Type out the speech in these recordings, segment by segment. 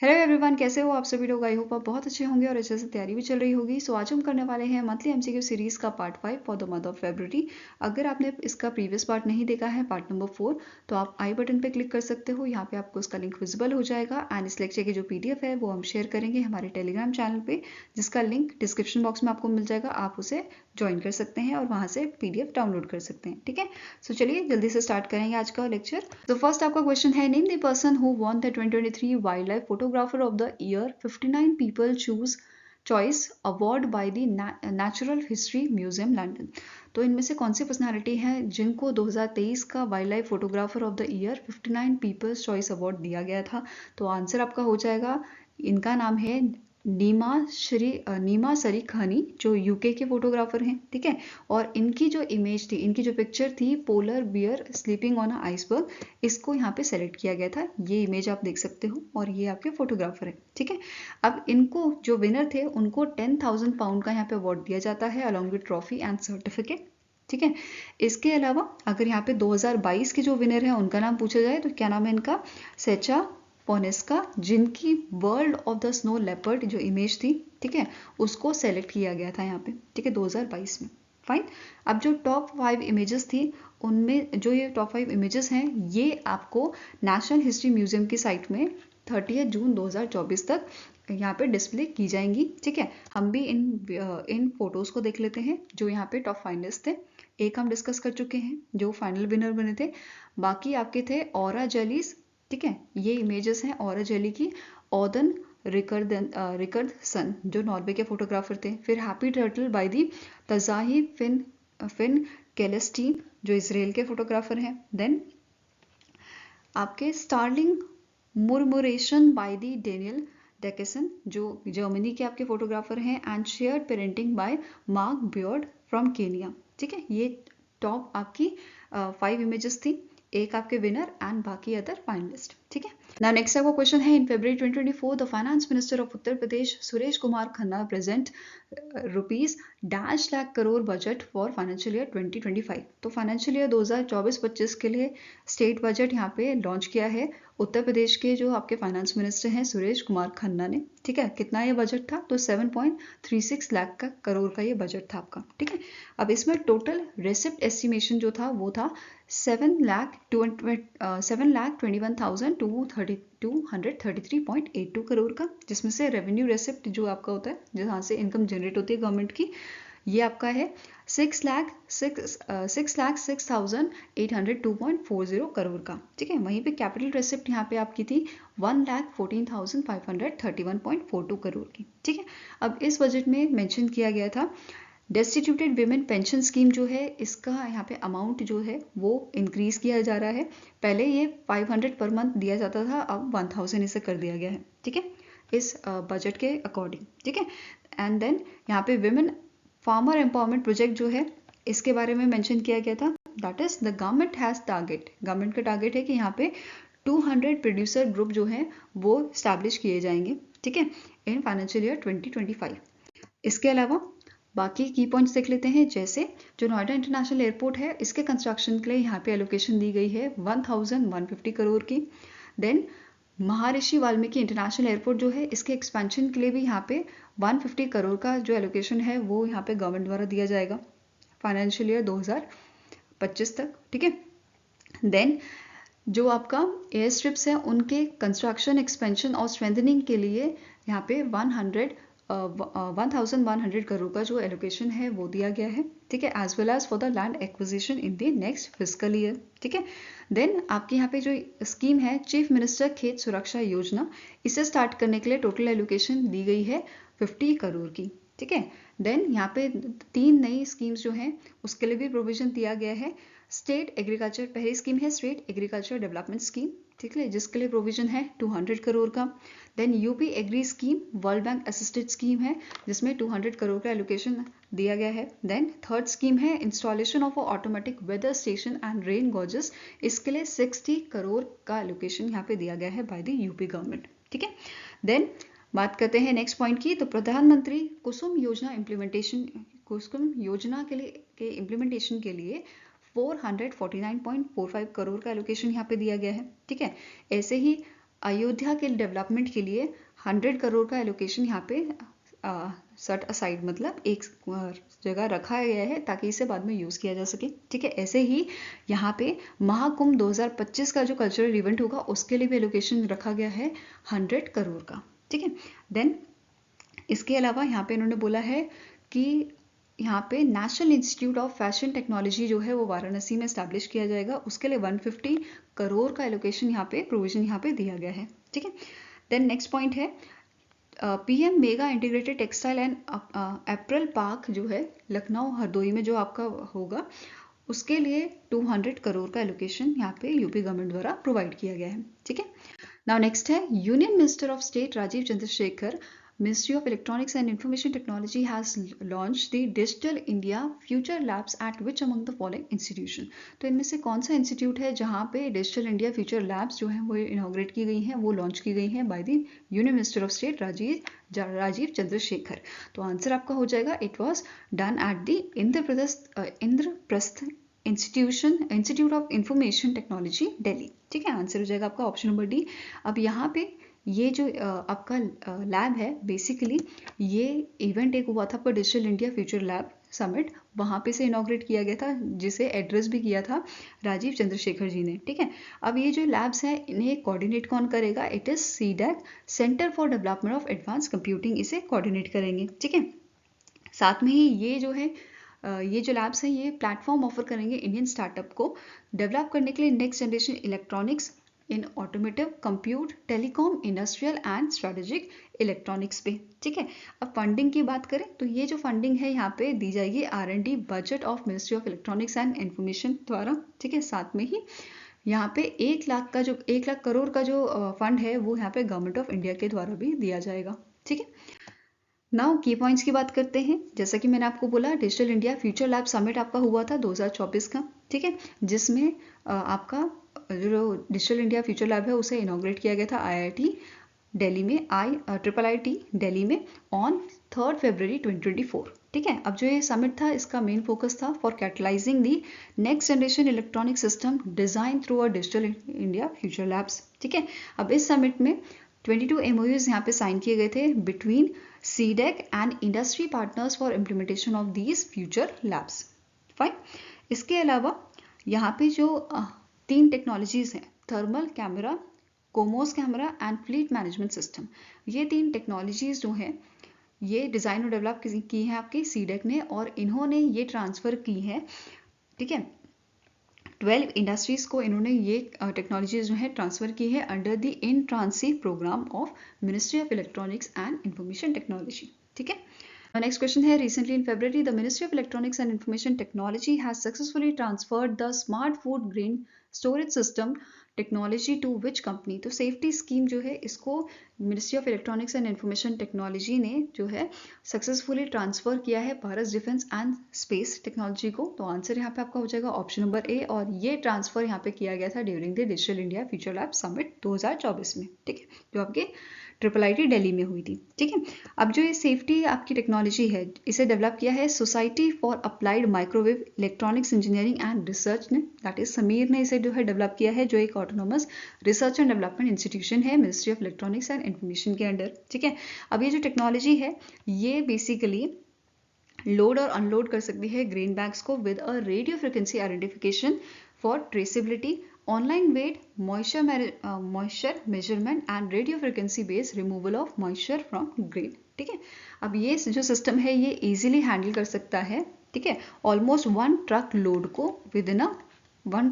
Hello everyone, कैसे हो आप सभी लोग। आई होप आप बहुत अच्छे होंगे और अच्छे से तैयारी भी चल रही होगी। सो आज हम करने वाले हैं मंथली एमसीक्यू सीरीज का part 5 for the month of February. अगर आपने इसका प्रीवियस पार्ट नहीं देखा है, पार्ट नंबर 4, तो आप आई बटन पे क्लिक कर सकते हो। यहाँ पे आपको उसका लिंक विजिबल हो जाएगा एंड इस लेक्चर की जो पीडीएफ है वो हम शेयर करेंगे हमारे टेलीग्राम चैनल पे, जिसका लिंक डिस्क्रिप्शन बॉक्स में आपको मिल जाएगा। आप उसे ज्वाइन कर सकते हैं और वहाँ से पीडीएफ डाउनलोड कर सकते हैं। ठीक है, सो चलिए जल्दी से स्टार्ट करेंगे आज का लेक्चर। तो फर्स्ट आपका क्वेश्चन है, name the person who won the 2023 wild life photographer of the year. 59 people choice award by the natural history museum London. तो इनमें से कौन सी पर्सनालिटी है जिनको 2023 का wild life photographer of the year 59 people's choice award दिया गया था। तो आंसर आपका हो जाएगा, इनका नाम है नीमा शरीखानी, जो यूके के फोटोग्राफर हैं। ठीक है, और इनकी जो इमेज थी, इनकी जो पिक्चर थी, polar bear sleeping on a iceberg, इसको यहाँ पे सेलेक्ट किया गया था। ये इमेज आप देख सकते हो और ये आपके फोटोग्राफर है। ठीक है, अब इनको जो विनर थे उनको 10,000 पाउंड का यहाँ पे अवार्ड दिया जाता है along with trophy and certificate. ठीक है, इसके अलावा अगर यहाँ पे 2022 के जो विनर है उनका नाम पूछा जाए तो क्या नाम है इनका, सेचा पोनेस्का, जिनकी world of the snow leopard जो इमेज थी, ठीक है, उसको सेलेक्ट किया गया था यहाँ पे। ठीक है, 2022 में। फाइन। अब जो टॉप 5 इमेजेस थी, उनमें जो ये टॉप 5 इमेजेस हैं, ये आपको नेशनल हिस्ट्री म्यूजियम की साइट में 30 जून 2024 तक यहाँ पे डिस्प्ले की जाएंगी। ठीक है, हम भी इन फोटोज को देख लेते हैं जो यहाँ पे टॉप फाइनलिस्ट थे। एक हम डिस्कस कर चुके हैं जो फाइनल विनर बने थे, बाकी आपके थे ऑरा जेलीस। ठीक है, ये इमेजेस हैं ऑरा जेली की। ओदन रिकर्डसन जो नॉर्वे के फोटोग्राफर थे। फिर happy turtle by the Tzahi Finkelstein जो इसराइल के फोटोग्राफर हैं। देन आपके starling murmuration by the Daniel Dencescu जो जर्मनी के आपके फोटोग्राफर हैं। And share parenting by Mark Beard from Kenya. ठीक है, ये टॉप आपकी 5 इमेजेस थी, एक आपके विनर एंड बाकी अदर फाइनलिस्ट। ठीक है, नाउ नेक्स्ट आपका क्वेश्चन है, इन फरवरी 2024 the finance minister of Uttar Pradesh Suresh Kumar Khanna present rupees dash lakh crore budget for financial year 2025। तो फाइनेंशियल ईयर 2024-25 के लिए स्टेट बजट यहाँ पे लॉन्च किया है उत्तर प्रदेश के जो आपके फाइनेंस मिनिस्टर हैं सुरेश कुमार खन्ना ने। ठीक है, कितना ये बजट था, तो 7.36 लाख का करोड़ का ये बजट था आपका। ठीक है, अब इसमें टोटल रेसिप्ट एस्टिमेशन जो था वो था 7,21,233.82 करोड़ का, जिसमें से रेवेन्यू रेसिप्ट जो आपका होता है, जहाँ से इनकम जनरेट होती है गवर्नमेंट की, ये आपका है 6,06,802.40 करोड़ का। ठीक है, वहीं पे कैपिटल रेसिप्ट यहाँ पे आपकी थी 1,14,531.42 करोड़ की। ठीक है, अब इस बजट में मेंशन किया गया था डेस्टिट्यूटेड विमेन पेंशन स्कीम जो है, इसका यहाँ पे अमाउंट जो है वो इंक्रीज किया जा रहा है। पहले ये 500 पर मंथ दिया जाता था, अब 1000 इसे कर दिया गया है। ठीक है, इस बजट के अकॉर्डिंग। ठीक है, एंड देन यहाँ पे विमेन फार्मर एम्पावरमेंट प्रोजेक्ट जो है, इसके बारे में मेंशन किया गया था। That is the government has target, government का टारगेट है कि यहाँ पे 200 प्रोड्यूसर ग्रुप जो है वो स्टैब्लिश किए जाएंगे। ठीक है, इन फाइनेंशियल ईयर 2025। इसके अलावा बाकी की पॉइंट्स देख लेते हैं, जैसे जो नोएडा इंटरनेशनल एयरपोर्ट है, इसके कंस्ट्रक्शन के लिए यहाँ पे एलोकेशन दी गई है 1150 करोड़ की। देन महर्षि वाल्मीकि इंटरनेशनल एयरपोर्ट जो है, इसके एक्सपेंशन के लिए भी यहाँ पे 150 करोड़ का जो एलोकेशन है वो यहाँ पे गवर्नमेंट द्वारा दिया जाएगा फाइनेंशियल ईयर 2025 तक। ठीक है, देन जो आपका एयर स्ट्रिप्स हैं उनके कंस्ट्रक्शन, एक्सपेंशन और स्ट्रेंथनिंग के लिए यहाँ पे 1100 करोड़ का जो एलोकेशन है वो दिया गया है। ठीक है, as well as for the land acquisition in the next physical year. ठीक है, देन आपके यहाँ पे जो स्कीम है चीफ मिनिस्टर खेत सुरक्षा योजना, इसे स्टार्ट करने के लिए टोटल एलोकेशन दी गई है 50 करोड़ की। ठीक है, देन यहाँ पे 3 नई स्कीम्स जो हैं उसके लिए भी प्रोविजन दिया गया है। स्टेट एग्रीकल्चर, पहली स्कीम है स्टेट एग्रीकल्चर डेवलपमेंट स्कीम, ठीक है, जिसके लिए प्रोविजन है 200 करोड़ का। Then UP agri scheme world bank assisted scheme है, जिसमें 200 करोड़ का एलोकेशन दिया गया है। देन थर्ड स्कीम है installation of automatic weather station and rain gauges, इसके लिए 60 करोड़ का एलोकेशन यहाँ पे दिया गया है बाय द यूपी गवर्नमेंट। ठीक है, देन बात करते हैं नेक्स्ट पॉइंट की, तो प्रधानमंत्री कुसुम योजना के इम्प्लीमेंटेशन के लिए 449.45 करोड़ का एलोकेशन यहाँ पे दिया गया है। ठीक है, ऐसे ही अयोध्या के डेवलपमेंट के लिए 100 करोड़ का एलोकेशन यहाँ पे सेट असाइड, मतलब एक जगह रखा गया है ताकि इसे बाद में यूज़ किया जा सके। ठीक है, ऐसे ही यहाँ पे महाकुंभ 2025 का जो कल्चरल इवेंट होगा उसके लिए भी एलोकेशन रखा गया है 100 करोड़ का। ठीक है, देन इसके अलावा यहाँ पे इन्होंने बोला है कि यहाँ पे national institute of fashion technology जो है वो वाराणसी में स्टैब्लिश किया जाएगा, उसके लिए 150 करोड़ का एलोकेशन यहाँ पे प्रोविजन यहाँ पे दिया गया है। ठीक है, देन नेक्स्ट पॉइंट है PM mega integrated textile and apparel park जो है लखनऊ हरदोई में जो आपका होगा, उसके लिए 200 करोड़ का एलोकेशन यहाँ पे यूपी गवर्नमेंट द्वारा प्रोवाइड किया गया है। ठीक है, नाउ नेक्स्ट है union minister of state Rajeev Chandrasekhar, Ministry of Electronics and Information Technology has launched the Digital India Future Labs at which among the following institution? तो इनमें से कौन सा इंस्टीट्यूट है जहाँ पे डिजिटल इंडिया फ्यूचर लैब्स जो हैं वो इनॉग्रेट की गई हैं, वो लॉन्च की गई हैं by the union minister of state Rajeev Chandrasekhar. तो आंसर आपका हो जाएगा it was done at the Indraprastha institute of information technology Delhi. ठीक है, आंसर हो जाएगा आपका ऑप्शन नंबर डी। अब यहाँ पे ये जो आपका लैब है, बेसिकली ये इवेंट एक हुआ था आपका digital India future lab summit, वहाँ पे से इनॉग्रेट किया गया था, जिसे एड्रेस भी किया था राजीव चंद्रशेखर जी ने। ठीक है, अब ये जो लैब्स हैं इन्हें कोऑर्डिनेट कौन करेगा? It is CDAC, centre for development of advance computing, इसे कोऑर्डिनेट करेंगे। ठीक है, साथ में ही ये जो है ये जो लैब्स हैं ये प्लेटफॉर्म ऑफर करेंगे इंडियन स्टार्टअप को डेवलप करने के लिए next generation electronics in automotive, compute, telecom, industrial and strategic electronics पे। ठीक है, अब फंडिंग की बात करें तो ये जो फंडिंग है यहाँ पे दी जाएगी R&D budget of ministry of electronics and information द्वारा। ठीक है, साथ में ही यहाँ पे 1 लाख करोड़ का जो फंड है वो यहाँ पे गवर्नमेंट ऑफ इंडिया के द्वारा भी दिया जाएगा। ठीक है, नाउ की पॉइंट्स की बात करते हैं। जैसा कि मैंने आपको बोला digital India future lab summit आपका हुआ था 2024 का। ठीक है, जिसमें आपका जो डिजिटल इंडिया फ्यूचर लैब है उसे इनॉग्रेट किया गया था IIT दिल्ली में, IIT दिल्ली में ऑन 3 फरवरी 2024। ठीक है, अब जो ये समिट था इसका मेन फोकस था for catalysing the next generation electronic system design through a digital India future labs. ठीक है, अब इस समिट में 22 MOUs यहाँ पे साइन किए गए थे between CDEC and industry partners for implementation of these future labs. Fine, इसके अलावा यहाँ पे जो 3 टेक्नोलॉजीज हैं, thermal camera, CMOS camera and fleet management system, ये 3 टेक्नोलॉजीज जो हैं ये डिज़ाइन और डेवलप की हैं आपकी CDEC ने, और इन्होंने ये ट्रांसफ़र की है। ठीक है, 12 इंडस्ट्रीज को इन्होंने ये टेक्नोलॉजीज जो है ट्रांसफ़र की है under the InTranSE program of ministry of electronics and information technology. ठीक है, नेक्स्ट क्वेश्चन है recently in February the ministry of electronics and information technology has successfully transferred the smart food grain storage system technology to which company? तो safety scheme जो है इसको ministry of electronics and information technology ने जो है successfully transfer किया है Bharat defence and space technology को। तो आंसर यहाँ पे आपका हो जाएगा ऑप्शन नंबर ए, और ये ट्रांसफर यहाँ पे किया गया था during the digital India future lab summit 2024 में। ठीक है, जो आपके IIIT दिल्ली में हुई थी। ठीक है, अब जो ये सेफ्टी आपकी टेक्नोलॉजी है इसे डेवलप किया है society for applied microwave electronics engineering and research ने, दैट इज समीर ने इसे जो है डेवलप किया है, जो एक autonomous research and development institution है ministry of electronics and information के अंडर। ठीक है, अब ये जो टेक्नोलॉजी है ये बेसिकली लोड और अनलोड कर सकती है ग्रेन बैग्स को with a radio frequency identification for traceability, online weight, moisture measurement and radio frequency based removal of moisture from grain. ठीक है, अब ये जो सिस्टम है ये इजीली हैंडल कर सकता है। ठीक है, ऑलमोस्ट 1 ट्रक लोड को with in 1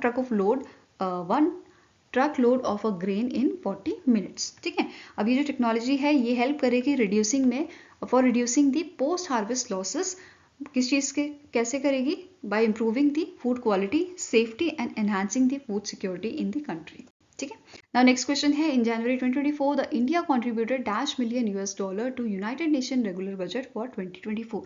truck load of a grain in 40 minutes. ठीक है, अब ये जो टेक्नोलॉजी है ये हेल्प करेगी reducing the post harvest losses. किस चीज़ के कैसे करेगी? By improving the food quality, safety and enhancing the food security in the country. ठीक है, नाउ नेक्स्ट क्वेश्चन है in January 2024 the India contributed $1 to United Nation regular budget for 2024।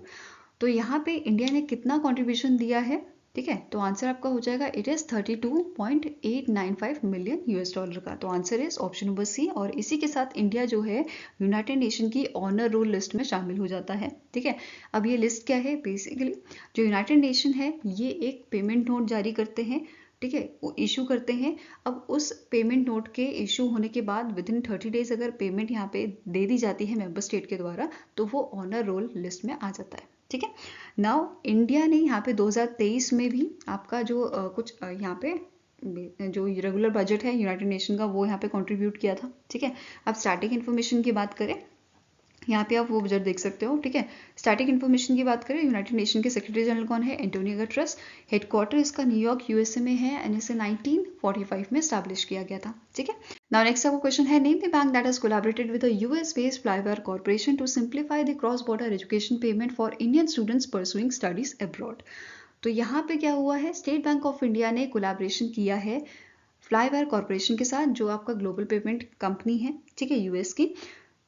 तो यहाँ पे इंडिया ने कितना कॉन्ट्रीब्यूशन दिया है? ठीक है, तो आंसर आपका हो जाएगा इट इज $32.895 मिलियन का। तो answer is option number C, और इसी के साथ इंडिया जो है यूनाइटेड नेशन की ऑनर रोल लिस्ट में शामिल हो जाता है। ठीक है, अब ये लिस्ट क्या है? बेसिकली जो यूनाइटेड नेशन है ये एक पेमेंट नोट जारी करते हैं ठीक है, वो इशू करते हैं। अब उस पेमेंट नोट के इशू होने के बाद विदिन 30 डेज अगर पेमेंट यहाँ पे दे दी जाती है मेंबर स्टेट के द्वारा, तो वो ऑनर रोल लिस्ट में आ जाता है। ठीक है, नाउ इंडिया ने यहाँ पे 2023 में भी आपका जो कुछ यहाँ पे जो रेगुलर बजट है यूनाइटेड नेशन का, वो यहाँ पे कंट्रीब्यूट किया था। ठीक है, अब स्टैटिक इन्फॉर्मेशन की बात करें, यहाँ पे आप वो बजट देख सकते हो। ठीक है, स्टैटिक इन्फॉर्मेशन की बात करें, यूनाइटेड नेशन के सेक्रेटरी जनरल कौन है? Antonio Guterres. हेडक्वार्टर इसका न्यूयॉर्क यूएसए में है एंड इसे 1945 में स्टैब्लिश किया गया था। ठीक है, नाउ नेक्स्ट आपका क्वेश्चन है, name the bank that has collaborated with the US based Flywire corporation to simplify the cross border education payment for Indian students pursuing studies abroad. तो यहाँ पे क्या हुआ है, स्टेट बैंक ऑफ इंडिया ने collaboration किया है फ्लाईवायर कॉर्पोरेशन के साथ, जो आपका ग्लोबल पेमेंट कंपनी है, ठीक है, यूएस की।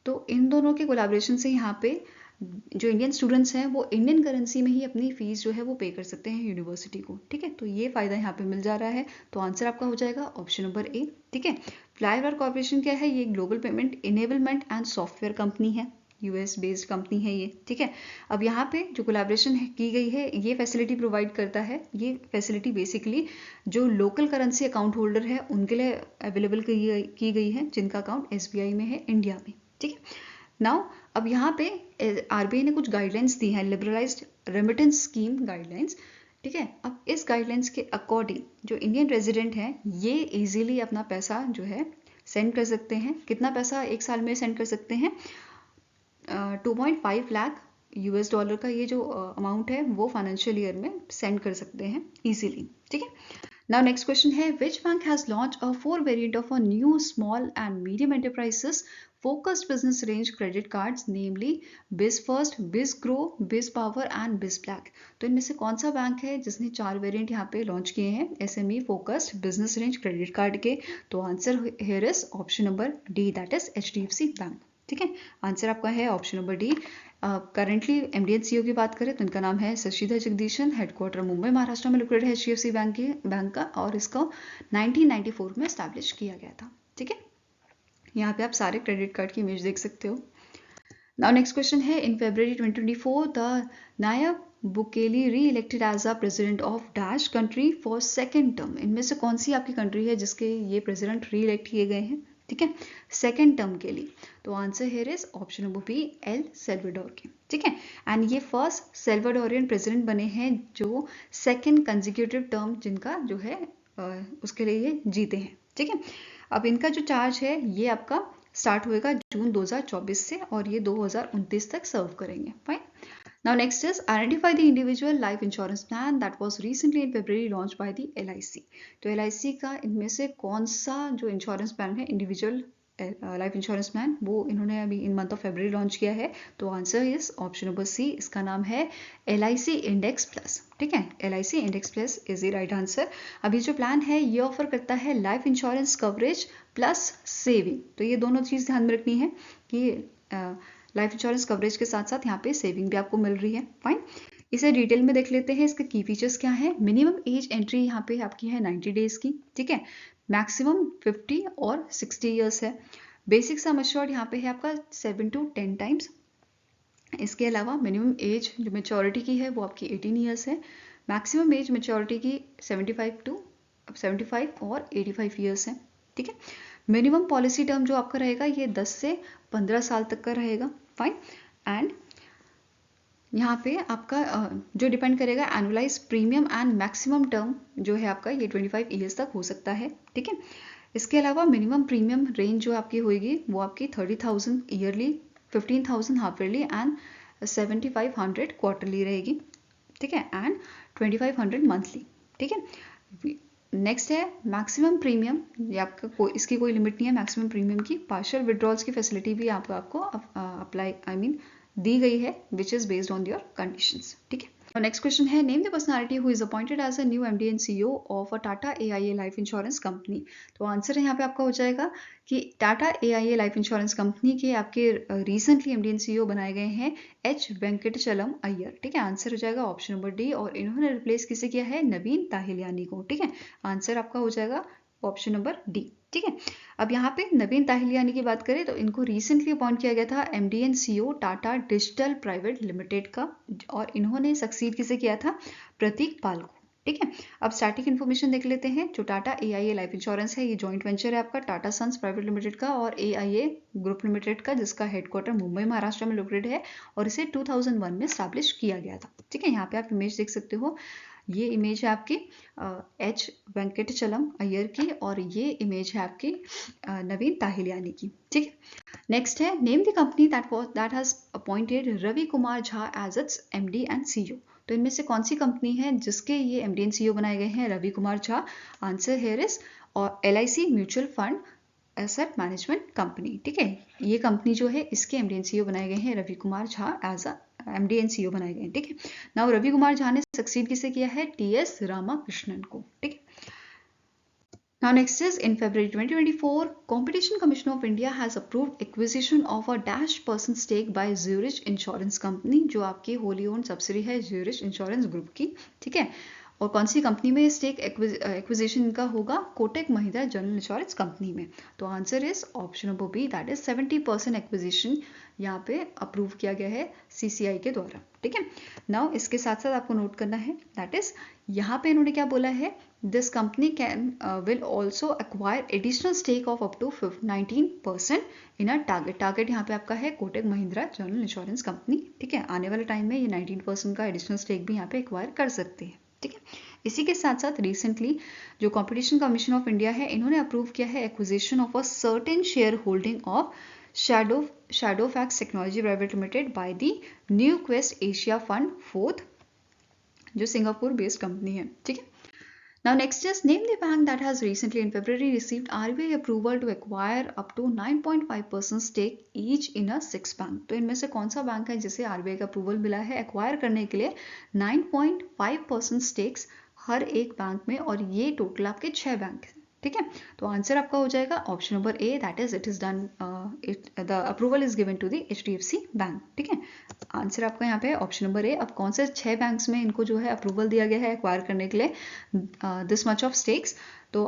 तो इन दोनों के कोलैबोरेशन से यहाँ पे जो इंडियन स्टूडेंट्स हैं वो इंडियन करेंसी में ही अपनी फीस जो है वो पे कर सकते हैं यूनिवर्सिटी को। ठीक है, तो ये फायदा यहाँ पे मिल जा रहा है। तो आंसर आपका हो जाएगा ऑप्शन नंबर ए। ठीक है, फ्लाईवायर कॉर्पोरेशन क्या है? ये global payment enablement and software company है, यूएस बेस्ड कंपनी है ये। ठीक है, अब यहाँ पे जो कोलैबोरेशन की गई है, ये फैसिलिटी प्रोवाइड करता है। ये फैसिलिटी बेसिकली जो लोकल करेंसी अकाउंट होल्डर है उनके लिए अवेलेबल की गई है, जिनका अकाउंट एसबीआई में है इंडिया में। ठीक है, नाउ अब यहाँ पे आरबीआई ने कुछ गाइडलाइंस दी हैं, लिबरलाइज्ड रेमिटेंस स्कीम गाइडलाइंस। ठीक है, अब इस गाइडलाइंस के अकॉर्डिंग जो इंडियन रेजिडेंट हैं ये इजीली अपना पैसा जो है सेंड कर सकते हैं। कितना पैसा एक साल में सेंड कर सकते हैं? 2.5 लाख यूएस डॉलर का ये जो अमाउंट है वो फाइनेंशियल ईयर में सेंड कर सकते हैं इजीली। ठीक है, नाउ नेक्स्ट क्वेश्चन है, which bank has launch a 4 variant of a new small and medium enterprises focused business range credit cards, namely BizFirst, BizGrow, BizPower and BizBlack। तो इनमें से कौन सा बैंक है जिसने 4 वेरिएंट यहाँ पे लॉन्च किए हैं SME focused business range credit card के? तो answer here is option number D, that is HDFC bank. ठीक है, आंसर आपका है option number D. Currently MD and CEO की बात करें तो इनका नाम है शशिधर जगदीशन। हेडक्वार्टर मुंबई महाराष्ट्र में लोकेटेड है एचडीएफसी बैंक का, और इसको 1994 में स्टैब्लिश किया गया था। ठीक है, यहाँ पे आप सारे क्रेडिट कार्ड की इमेज देख सकते हो। नाउ नेक्स्ट क्वेश्चन है, इन February 2024 the Nayib Bukele reelected as a president of dash country for second term. इनमें से कौन सी आपकी कंट्री है जिसके ये प्रेसिडेंट री इलेक्ट किए गए हैं? ठीक है, सेकेंड टर्म के लिए। तो answer here is option number B, El Salvador के। ठीक है, एंड ये फर्स्ट सल्वाडोरियन प्रेसिडेंट बने हैं जो सेकेंड कंजिक्यूटिव टर्म जिनका जो है उसके लिए ये जीते हैं। ठीक है, अब इनका जो चार्ज है ये आपका स्टार्ट होएगा जून 2024 से और ये 2029 तक सर्व करेंगे। Fine, now next is identify the individual life insurance plan that was recently in February launch by the LIC. तो एलआईसी का इनमें से कौन सा जो इंश्योरेंस प्लान है इंडिविजुअल लाइफ इंश्योरेंस प्लान, वो इन्होंने अभी in month of February launch किया है? तो answer is option number C, इसका नाम है LIC इंडेक्स प्लस। ठीक है, LIC index plus is the right answer. अभी जो प्लान है ये ऑफर करता है life insurance coverage plus saving. तो ये दोनों चीज़ ध्यान में रखनी है कि लाइफ इंश्योरेंस कवरेज के साथ साथ यहाँ पे सेविंग भी आपको मिल रही है। फाइन, इसे डिटेल में देख लेते हैं। इसके की फीचर्स क्या है? मिनिमम एज एंट्री यहाँ पे आपकी है 90 डेज की। ठीक है, मैक्सिमम 50 और 60 ईयर्स है। बेसिक सम एश्योर्ड यहाँ पे है आपका 7 to 10 टाइम्स। इसके अलावा मिनिमम एज जो मेच्योरिटी की है वो आपकी 18 ईयर्स है। मैक्सिमम एज मेच्योरिटी की 75 और 85 ईयर्स है। ठीक है, मिनिमम पॉलिसी टर्म जो आपका रहेगा ये 10 से 15 साल तक का रहेगा। फाइन, एंड यहाँ पे आपका जो डिपेंड करेगा annualise premium and maximum term जो है आपका ये 25 ईयर्स तक हो सकता है। ठीक है, इसके अलावा मिनिमम प्रीमियम रेंज जो आपकी होगी वो आपकी 30,000 yearly, 15,000 half yearly and 7,500 quarterly रहेगी। ठीक है, एंड 2,500 मंथली। ठीक है, नेक्स्ट है मैक्सिमम प्रीमियम, ये आपका इसकी कोई लिमिट नहीं है मैक्सिमम प्रीमियम की। पार्शियल विड्रॉल्स की फैसिलिटी भी आपको अप्लाई दी गई है which is based on your conditions. ठीक है, नेक्स्ट क्वेश्चन है, name the personality who is appointed as a new MD and CEO of a Tata AIA life insurance company. तो आंसर यहाँ पे आपका हो जाएगा कि Tata AIA life insurance company के आपके रिसेंटली एमडी एंड सीईओ बनाए गए हैं H वेंकटचलम अय्यर। ठीक है, आंसर हो जाएगा ऑप्शन नंबर डी, और इन्होंने रिप्लेस किसे किया है? नवीन ताहिलियानी को। ठीक है, आंसर आपका हो जाएगा ऑप्शन नंबर डी। ठीक है, अब यहाँ पे नवीन ताहिलियानी की बात करें तो इनको रिसेंटली अपॉइंट किया गया था MD and CEO Tata digital private limited का, और इन्होंने सक्सीड किसे किया था? प्रतीक पाल को। ठीक है। अब स्टैटिक इन्फॉर्मेशन देख लेते हैं। जो टाटा AIA लाइफ इंश्योरेंस है, ये जॉइंट वेंचर है आपका टाटा सन्स प्राइवेट लिमिटेड का और AIA ग्रुप लिमिटेड का, जिसका हेडक्वार्टर मुंबई महाराष्ट्र में लोकेटेड है और इसे 2001 में स्टैब्लिश किया गया था। ठीक है, यहाँ पे आप इमेज देख सकते हो। ये इमेज है आपकी H वेंकटचलम अय्यर की और ये इमेज है आपकी नवीन ताहिलियानी की। ठीक है। नेक्स्ट है name the company that has appointed Ravi Kumar Jha as its MD and CEO। तो इनमें से कौन सी कंपनी है जिसके ये MD एंड CEO बनाए गए हैं? Ravi Kumar Jha. Answer here is और LIC mutual fund asset management company. ठीक है, ये कंपनी जो है इसके MD एंड CEO बनाए गए हैं Ravi Kumar Jha as a MD and CEO बनाए गए हैं। ठीक है, नाउ रवि कुमार झा ने सक्सीड किसे किया है? TS रामाकृष्णन को। ठीक है। Now next is in February 2024, Competition Commission of India has approved acquisition of a -% stake by Zurich Insurance Company, जो आपकी होली ओन्ड सब्सिडी है Zurich Insurance Group की। ठीक है, और कौन सी कंपनी में स्टेक एक्विजिशन का होगा? Kotak Mahindra general insurance company में। तो answer is option number B, that is 70% acquisition यहाँ पे अप्रूव किया गया है CCI के द्वारा। ठीक है, नाउ इसके साथ साथ आपको नोट करना है, दैट इज यहाँ पे इन्होंने क्या बोला है? This company can will also acquire additional stake of up to 19% in a target. Target यहाँ पे आपका है Kotak Mahindra general insurance company. ठीक है, आने वाले टाइम में ये 19% का एडिशनल स्टेक भी यहाँ पे एक्वायर कर सकते हैं। ठीक है, इसी के साथ साथ रिसेंटली जो कंपटीशन कमीशन ऑफ इंडिया है, इन्होंने अप्रूव किया है acquisition of a certain share holding of Shadowfax technology private limited by the new quest Asia fund 4th, जो सिंगापुर बेस्ड कंपनी है। ठीक है, now next is name the bank that has recently in February received RBI approval to acquire up to 9.5% stake each in a 6 bank। तो इनमें से कौन सा bank है जिसे RBI का अप्रूवल मिला है एक्वायर करने के लिए 9.5% स्टेक्स हर एक बैंक में, और ये टोटल आपके 6 बैंक हैं। ठीक है, तो आंसर आपका हो जाएगा option number A, that is it is done, the approval is given to the HDFC bank. ठीक है, आंसर आपका यहाँ पे ऑप्शन नंबर ए। अब कौन से 6 बैंक्स में इनको जो है अप्रूवल दिया गया है एक्वायर करने के लिए दिस मच ऑफ स्टेक्स? तो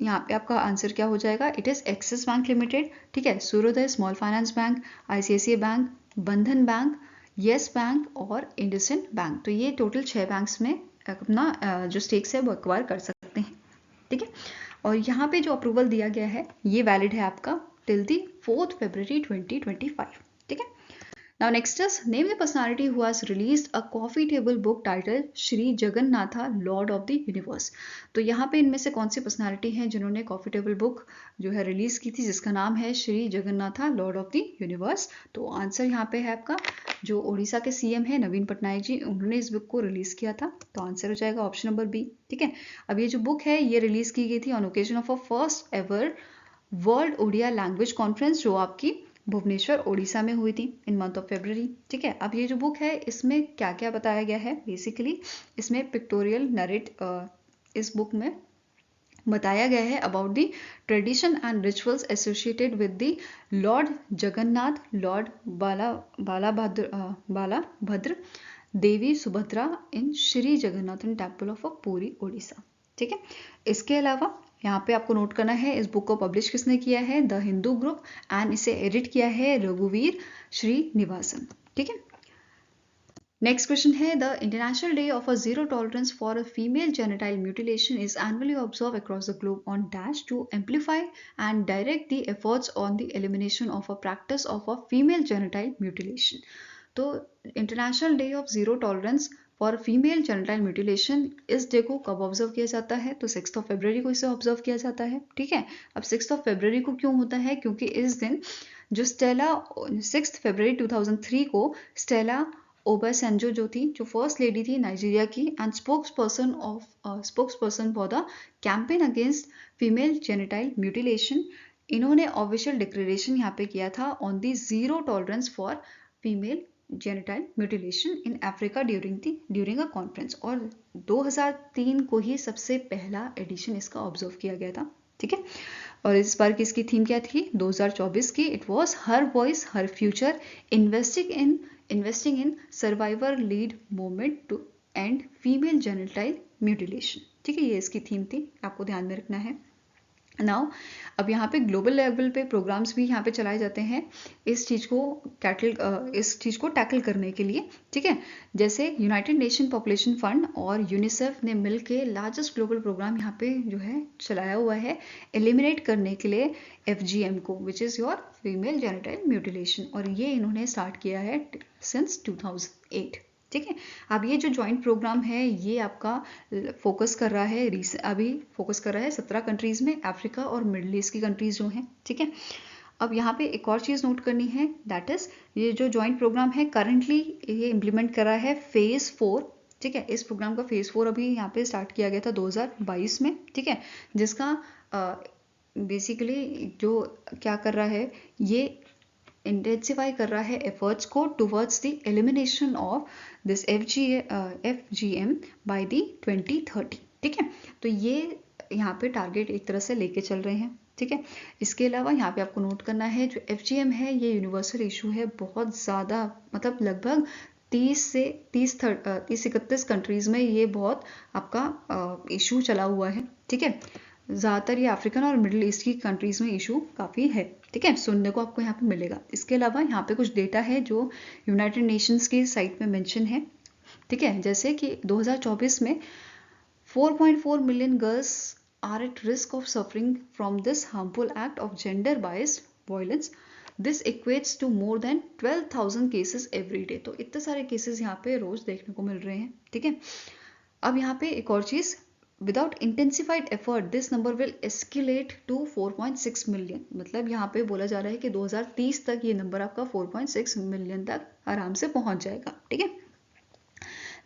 यहाँ पे आपका आंसर क्या हो जाएगा? It is axis bank limited. ठीक है, सूर्योदय small finance bank, ICICI bank, बंधन बैंक, येस बैंक और इंडसइंड बैंक। तो ये टोटल 6 बैंक्स में अपना जो स्टेक्स है वो एक्वायर कर सकते हैं। ठीक है, और यहाँ पे जो अप्रूवल दिया गया है ये वैलिड है आपका टिल दी 4th February 2025। ठीक है, now next is name the personality who has released a coffee table book titled Shri Jagannatha Lord of the universe. तो यहाँ पे इनमें से कौन सी पर्सनालिटी हैं जिन्होंने कॉफी टेबल बुक जो है रिलीज की थी जिसका नाम है Shri Jagannatha Lord of the universe? तो आंसर यहाँ पे है आपका जो उड़ीसा के CM है नवीन पटनायक जी, उन्होंने इस बुक को रिलीज किया था। तो आंसर हो जाएगा ऑप्शन नंबर बी। ठीक है, अब ये जो बुक है ये रिलीज की गई थी on occasion of a first ever world Odia language conference, जो आपकी भुवनेश्वर ओडिशा में हुई थी इन मंथ ऑफ फेब्रवरी। ठीक है, अब ये जो बुक है इसमें क्या क्या बताया गया है? बेसिकली इसमें पिक्टोरियल नरेट इस बुक में बताया गया है about the tradition and rituals associated with the lord Jagannath, lord Balabhadra, Devi Subhadra in Shri Jagannath temple of Puri Odisha. ठीक है, इसके अलावा यहाँ पे आपको नोट करना है इस बुक को पब्लिश किसने किया है? द हिंदू ग्रुप, एंड इसे एडिट किया है रघुवीर श्रीनिवासन। ठीक है, नेक्स्ट क्वेश्चन है the international day of a zero tolerance for a female genital mutilation is annually observe across the globe on dash to amplify and direct the efforts on the elimination of a practice of a female genital mutilation. तो international day of zero tolerance for female genital mutilation इस day को कब observe किया जाता है? तो 6 फरवरी को इसे ऑब्जर्व किया जाता है। ठीक है, अब 6 फरवरी को क्यों होता है? क्योंकि इस दिन जो 6 फरवरी 2003 को स्टेला ओबासेंजो जो थी, जो फर्स्ट लेडी थी नाइजीरिया की and spokesperson for the campaign against female genital mutilation, इन्होंने ऑफिशियल डिक्लेरेशन यहाँ पे किया था on the zero tolerance for female genital mutilation in Africa during a conference, और 2003 को ही सबसे पहला एडिशन इसका ऑब्जर्व किया गया था। ठीक है, और इस बार की इसकी थीम क्या थी 2024 की? It was her voice her future, investing in survivor led movement to end female genital mutilation. ठीक है, ये इसकी थीम थी, आपको ध्यान में रखना है। नाउ अब यहाँ पे ग्लोबल लेवल पे प्रोग्राम्स भी यहाँ पे चलाए जाते हैं इस चीज़ को टैकल करने के लिए, ठीक है। जैसे यूनाइटेड नेशन पॉपुलेशन फंड और यूनिसेफ ने मिल के लार्जेस्ट ग्लोबल प्रोग्राम यहाँ पे जो है चलाया हुआ है एलिमिनेट करने के लिए FGM को, which is your female genital mutilation, और ये इन्होंने स्टार्ट किया है सिंस 2008, ठीक है। अब ये जो जॉइंट प्रोग्राम है ये आपका फोकस कर रहा है अभी फोकस कर रहा है 17 कंट्रीज में, अफ्रीका और मिडल ईस्ट की कंट्रीज जो हैं, ठीक है। अब यहाँ पे एक और चीज़ नोट करनी है, दैट इज ये जो जॉइंट प्रोग्राम है करंटली ये इम्प्लीमेंट कर रहा है फेज 4, ठीक है। इस प्रोग्राम का फेज 4 अभी यहाँ पे स्टार्ट किया गया था 2022 में, ठीक है, जिसका बेसिकली जो क्या कर रहा है ये इंटेंसिफाई कर रहा है एफर्ट्स को towards the elimination of this FGM by the 2030, ठीक है। तो ये यहाँ पे टारगेट एक तरह से लेके चल रहे हैं, ठीक है। इसके अलावा यहाँ पे आपको नोट करना है जो FGM है ये यूनिवर्सल इशू है, बहुत ज़्यादा, मतलब लगभग 30-31 कंट्रीज में ये बहुत आपका इशू चला हुआ है, ठीक है। ज़्यादातर ये अफ्रीकन और मिडिल ईस्ट की कंट्रीज़ में इशू काफ़ी है, ठीक है, सुनने को आपको यहाँ पे मिलेगा। इसके अलावा यहाँ पे कुछ डेटा है जो यूनाइटेड नेशंस की साइट में मेंशन है, ठीक है। जैसे कि 2024 में 4.4 million girls are at risk of suffering from this harmful act of gender biased violence, this equates to more than 12,000 cases every day. तो इतने सारे केसेस यहाँ पे रोज देखने को मिल रहे हैं, ठीक है। अब यहाँ पे एक और चीज़, without intensified effort this number will escalate to 4.6 million, मतलब यहाँ पे बोला जा रहा है कि 2030 तक ये नंबर आपका 4.6 मिलियन तक आराम से पहुंच जाएगा, ठीक है।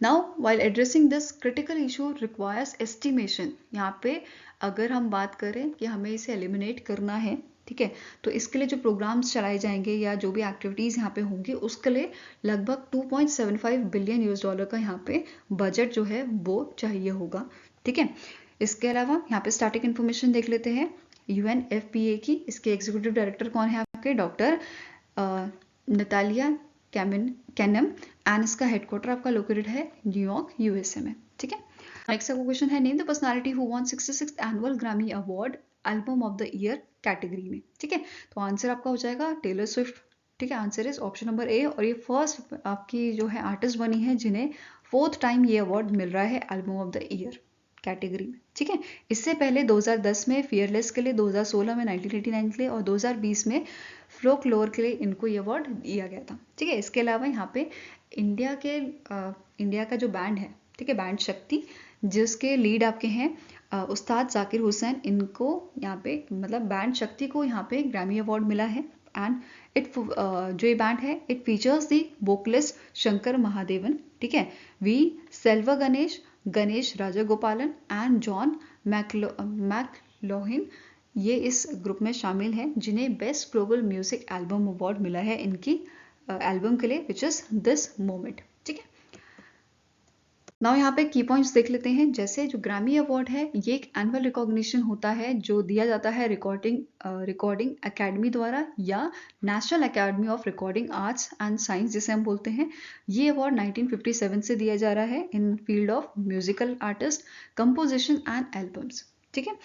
Now while addressing this critical issue requires estimation, यहाँ पे अगर हम बात करें कि हमें इसे एलिमिनेट करना है, ठीक है, तो इसके लिए जो प्रोग्राम्स चलाए जाएंगे या जो भी एक्टिविटीज़ यहाँ पे होंगी उसके लिए लगभग 2.75 बिलियन US डॉलर का यहाँ पे बजट जो है वो चाहिए होगा, ठीक है। इसके अलावा यहाँ पे स्टैटिक इन्फॉर्मेशन देख लेते हैं UNFPA की। इसके एग्जीक्यूटिव डायरेक्टर कौन है आपके, डॉक्टर नतालिया कैनम, एंड इसका हेडक्वार्टर आपका लोकेटेड है न्यूयॉर्क USA में, ठीक है। नेक्स्ट क्वेश्चन है, name the personality who won 66th annual Grammy award album of the year category में, ठीक है। तो आंसर आपका हो जाएगा टेलर स्विफ्ट, ठीक है। Answer is option number A, और ये फर्स्ट आपकी जो है आर्टिस्ट बनी है जिन्हें 4th टाइम ये अवार्ड मिल रहा है album of the year category में, ठीक है। इससे पहले 2010 में फियरलेस के लिए, 2016 में 1989 के लिए और 2020 में फ्लोकलोर के लिए इनको ये अवार्ड दिया गया था, ठीक है। इसके अलावा यहाँ पे इंडिया का जो बैंड है, ठीक है, बैंड शक्ति, जिसके लीड आपके हैं उस्ताद जाकिर हुसैन, इनको यहाँ पे मतलब बैंड शक्ति को यहाँ पे ग्रैमी अवार्ड मिला है। एंड जो ये बैंड है it features the vocalist Shankar Mahadevan, ठीक है, V Selva Ganesh Rajagopalan and John McLaughlin, ये इस ग्रुप में शामिल हैं जिन्हें best global music album award मिला है इनकी एल्बम के लिए, विच इज दिस मोमेंट, ठीक है। नाउ यहाँ पे की पॉइंट्स देख लेते हैं। जैसे जो ग्रैमी अवार्ड है ये एक एनुअल रिकॉग्निशन होता है जो दिया जाता है रिकॉर्डिंग एकेडमी द्वारा या national academy of recording arts and science जिसे हम बोलते हैं। ये अवार्ड 1957 से दिया जा रहा है in field of musical artist, composition and albums, ठीक है।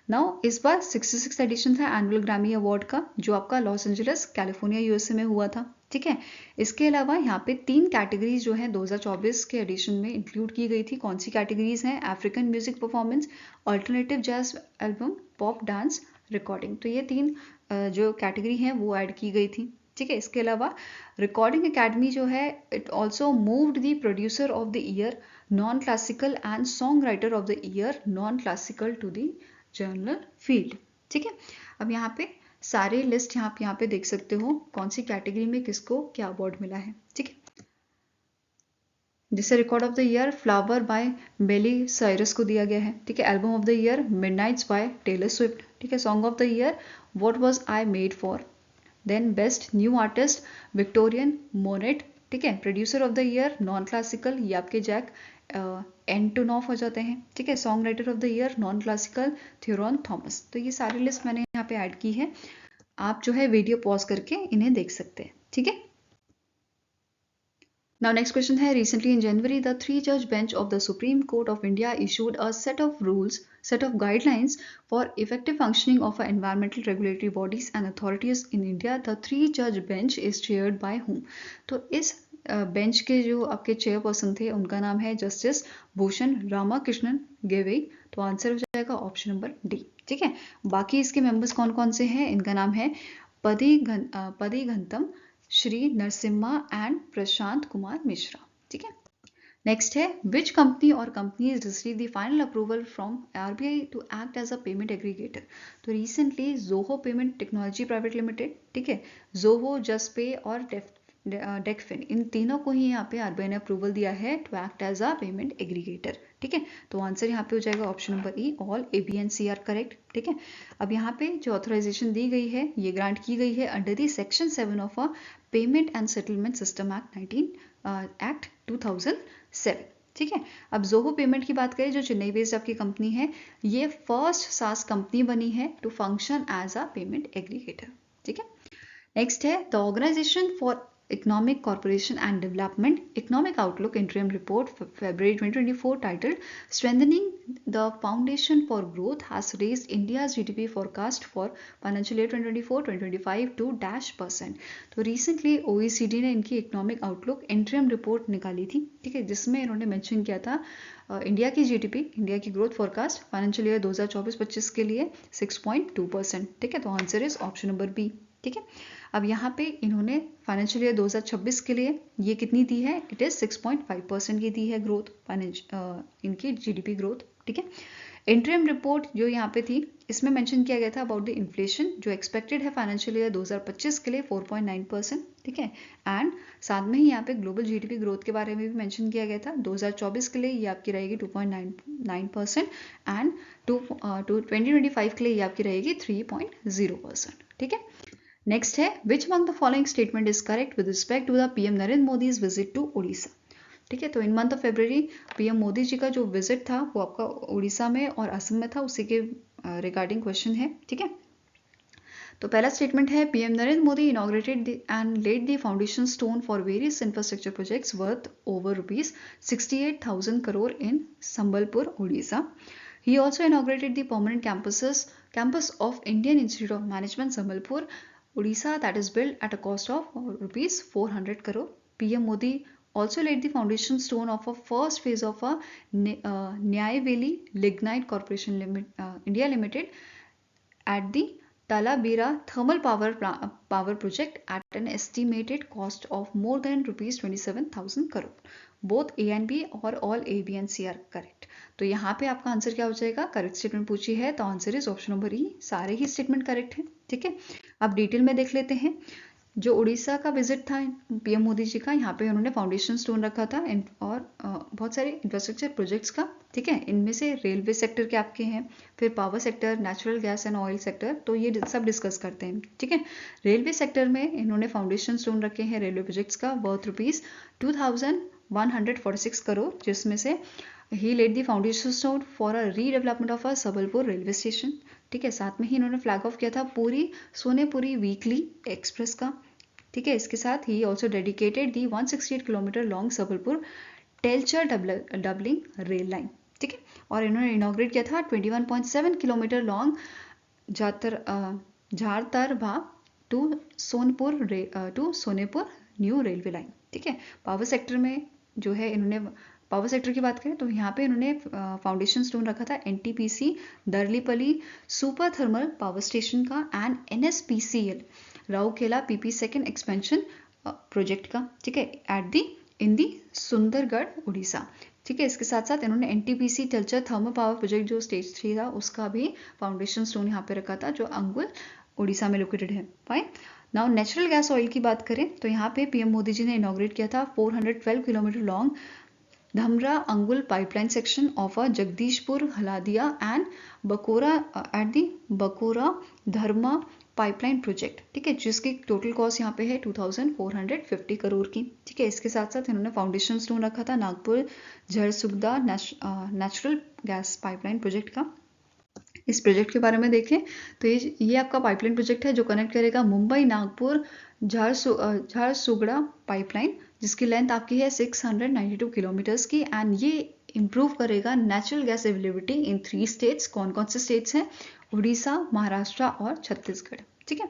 नाउ इस बार 66 एडिशन था एनुअल ग्रैमी अवार्ड का, जो आपका लॉस एंजलिस कैलिफोर्निया USA में हुआ था, ठीक है। इसके अलावा यहाँ पे 3 कैटेगरीज जो है 2024 के एडिशन में इंक्लूड की गई थी। कौन सी कैटेगरीज हैं, African music performance, alternative jazz album, pop dance recording, तो ये 3 जो कैटेगरी हैं वो ऐड की गई थी, ठीक है। इसके अलावा रिकॉर्डिंग एकेडमी जो है it also moved the producer of the year, non classical and song writer of the year non classical to the general field, ठीक है। अब यहाँ पे सारे लिस्ट यहाँ पे देख सकते हो कौन सी कैटेगरी में किसको क्या अवार्ड मिला है, ठीक है। जैसे record of the year flower by Miley Cyrus को दिया गया है, ठीक है। Album of the year Midnights by Taylor Swift, ठीक है। Song of the year what was I made for, then best new artist Victorian Monet, ठीक है। Producer of the year non classical, ये आपके जैक एंटोनॉफ हो जाते हैं, ठीक है। Song writer of the year non classical Theron Thomas. तो ये सारी लिस्ट मैंने यहाँ पे ऐड की है, आप जो है वीडियो पॉज करके इन्हें देख सकते हैं, ठीक है। Now next question है, recently in January the 3-judge bench of the Supreme Court of India issued a set of guidelines for effective functioning of environmental regulatory bodies and authorities in India. The 3-judge bench is chaired by whom? तो इस bench के जो आपके chairperson थे उनका नाम है justice Bhushan Ramakrishnan गेवई। तो आंसर हो जाएगा ऑप्शन नंबर डी। ठीक है, बाकी इसके मेंबर्स कौन कौन से हैं? इनका नाम है पदी घंतम, श्री नरसिम्हा एंड प्रशांत कुमार मिश्रा। ठीक है, नेक्स्ट है, विच कंपनी और companies receive the final approval from RBI to act as a payment aggregator? तो recently Zoho payment technology private limited, ठीक है, जोहो, जसपे और डेकफिन, इन तीनों को ही यहाँ पे आरबीआई ने अप्रूवल दिया है to act as a payment aggregator. ठीक है, तो आंसर यहाँ पे हो जाएगा option number E, all A B and C are correct. ठीक है, अब यहाँ पे जो ऑथराइजेशन दी गई है ये ग्रांट की गई है under the section 7 of a payment and settlement system act 2007। ठीक है, अब जोहो पेमेंट की बात करें जो चेन्नई बेस्ड आपकी कंपनी है, ये फर्स्ट सास कंपनी बनी है to function as a payment aggregator. ठीक है, नेक्स्ट है, the organisation for economic corporation and development economic outlook interim report February 2024 titled Strengthening the Foundation for Growth has raised India's GDP forecast for financial year 2024-2025 to %। तो recently OECD ने इनकी economic outlook interim report निकाली थी। ठीक है, जिसमें इन्होंने mention किया था इंडिया की जीडीपी, इंडिया की ग्रोथ फोरकास्ट फाइनेंशियल ईयर 2024-25 के लिए 6.2%। ठीक है, तो answer is option number B. ठीक है, अब यहाँ पे इन्होंने फाइनेंशियल ईयर 2026 के लिए ये कितनी दी है? इट इज 6.5% की दी है ग्रोथ, इनकी जीडीपी ग्रोथ। ठीक है, इंटरिम रिपोर्ट जो यहाँ पे थी इसमें मेंशन किया गया था अबाउट द इन्फ्लेशन जो एक्सपेक्टेड है फाइनेंशियल ईयर 2025 के लिए 4.9%। ठीक है, एंड साथ में ही यहाँ पे ग्लोबल जीडीपी ग्रोथ के बारे में भी मेंशन किया गया था 2024 के लिए ये आपकी रहेगी 2.9% एंड 2025 के लिए ये आपकी रहेगी 3.0%। ठीक है, नेक्स्ट है, which among the following statement is correct with respect to the PM Narendra Modi's visit to Odisha? ठीक है, तो in month of February PM Modi ji का जो विजिट था वो आपका उड़ीसा में और असम में था, उसी के रिगार्डिंग क्वेश्चन है। ठीक है, तो पहला स्टेटमेंट है, PM Narendra Modi inaugurated and laid the foundation stone for various infrastructure projects worth over ₹68,000 crore in Sambalpur, Odisha. He also inaugurated the permanent campus of Indian Institute of Management, Sambalpur, Odisha, that is built at a cost of ₹400 crore. PM Modi also laid the foundation stone of a first phase of a Nyai Lignite Corporation India Limited at the Talabira thermal power project at an estimated cost of more than ₹27,000 crore. Both A and B और all A B and C are correct. तो यहाँ पे आपका answer क्या हो जाएगा? Correct statement पूछी है तो आंसर इज ऑप्शन नंबर ई, सारे ही स्टेटमेंट करेक्ट है। ठीक है, अब डिटेल में देख लेते हैं। जो उड़ीसा का विजिट था पीएम मोदी जी का, यहाँ पे उन्होंने फाउंडेशन स्टोन रखा था और बहुत सारे इंफ्रास्ट्रक्चर प्रोजेक्ट्स का। ठीक है, इनमें से रेलवे सेक्टर के आपके हैं, फिर power sector, natural gas and oil sector, तो ये सब डिस्कस करते हैं। ठीक है, रेलवे सेक्टर में इन्होंने फाउंडेशन स्टोन रखे हैं रेलवे प्रोजेक्ट्स का वर्थ ₹2,146 करोड़, जिसमें से ही laid the foundation stone for a redevelopment of a Sambalpur railway station. ठीक है, साथ में ही इन्होंने फ्लैग ऑफ किया था पूरी सोनेपुरी वीकली एक्सप्रेस का। ठीक है, इसके साथ ही also dedicated the 168 kilometre long Sambalpur Talcher doubling rail line. ठीक है, और इन्होंने इनॉग्रेट किया था 21.7 kilometre long Jharterbha to Sonepur new railway line. ठीक है, पावर सेक्टर में जो है इन्होंने पावर सेक्टर की बात करें तो यहाँ पे इन्होंने फाउंडेशन स्टोन रखा था NTPC Darlipali super thermal power station का and NSPCL Rourkela PP second expansion project का। ठीक है, इन दी सुंदरगढ़ उड़ीसा। ठीक है, इसके साथ साथ इन्होंने एनटीपीसी टेलचर थर्मल पावर प्रोजेक्ट जो स्टेज 3 था उसका भी फाउंडेशन स्टोन यहाँ पे रखा था, जो अंगुल उड़ीसा में लोकेटेड है। Fine, now natural gas oil की बात करें तो यहाँ पे पीएम मोदी जी ने इनॉग्रेट किया था 412 kilometre long Dhamra Angul pipeline section of a Jagdishpur Haldia and Bokaro at the Bokaro धर्मा पाइपलाइन प्रोजेक्ट। ठीक है, जिसकी टोटल कॉस्ट यहाँ पे है 2,450 करोड़ की। ठीक है, इसके साथ साथ इन्होंने फाउंडेशन स्टोन रखा था Nagpur Jharsuguda natural gas pipeline project का। इस प्रोजेक्ट के बारे में देखें तो ये आपका पाइपलाइन प्रोजेक्ट है जो कनेक्ट करेगा मुंबई नागपुर झारसुगड़ा पाइपलाइन, जिसकी लेंथ आपकी है 692 किलोमीटर्स की, एंड ये इम्प्रूव करेगा नेचुरल गैस अवेलेबिलिटी इन 3 स्टेट्स। कौन कौन से स्टेट्स हैं? उड़ीसा, महाराष्ट्र और छत्तीसगढ़। ठीक है,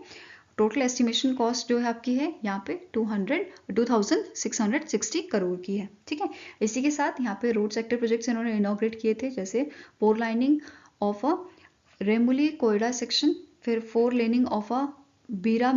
टोटल एस्टिमेशन कॉस्ट जो है आपकी है यहाँ पे 2660 करोड़ की है। ठीक है, इसी के साथ यहाँ पे रोड सेक्टर प्रोजेक्ट्स इन्होंने इनॉग्रेट किए थे, जैसे 4 lining of a Remuli Koida section, फिर 4 लेनिंग ऑफ अ बीरा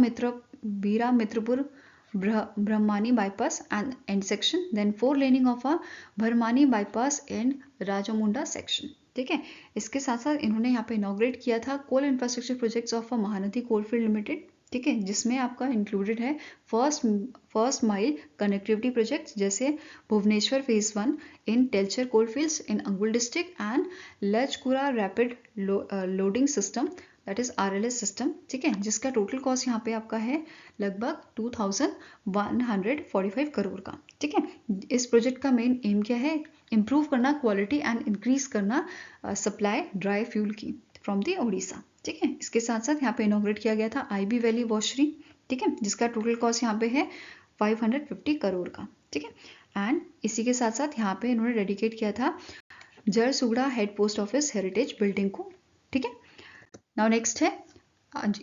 मित्रपुर Brahmani bypass end section, then 4 laning of a Brahmani bypass end Rajamunda section. ठीक है, इसके साथ साथ इन्होंने यहाँ पे इनॉग्रेट किया था coal infrastructure projects of a Mahanadi coalfield limited. ठीक है, जिसमें आपका इंक्लूडेड है फर्स्ट माइल कनेक्टिविटी प्रोजेक्ट्स, जैसे Bhubaneswar phase 1 in Talcher coalfields in Angul district and Lajkura rapid loading system, that is RLS system. ठीक है, जिसका टोटल कॉस्ट यहाँ पे आपका है लगभग 2145 करोड़ का। ठीक है, इस प्रोजेक्ट का मेन एम क्या है? इम्प्रूव करना क्वालिटी एंड इंक्रीज करना सप्लाई ड्राई फ्यूल की फ्रॉम दी ओडिशा। ठीक है, इसके साथ साथ यहाँ पे इनॉग्रेट किया गया था IB वैली वॉशरी। ठीक है, जिसका टोटल कॉस्ट यहाँ पे है 550 करोड़ का। ठीक है, एंड इसी के साथ साथ यहाँ पे इन्होंने डेडिकेट किया था Jharsuguda head post office heritage building को। ठीक है, नाउ नेक्स्ट है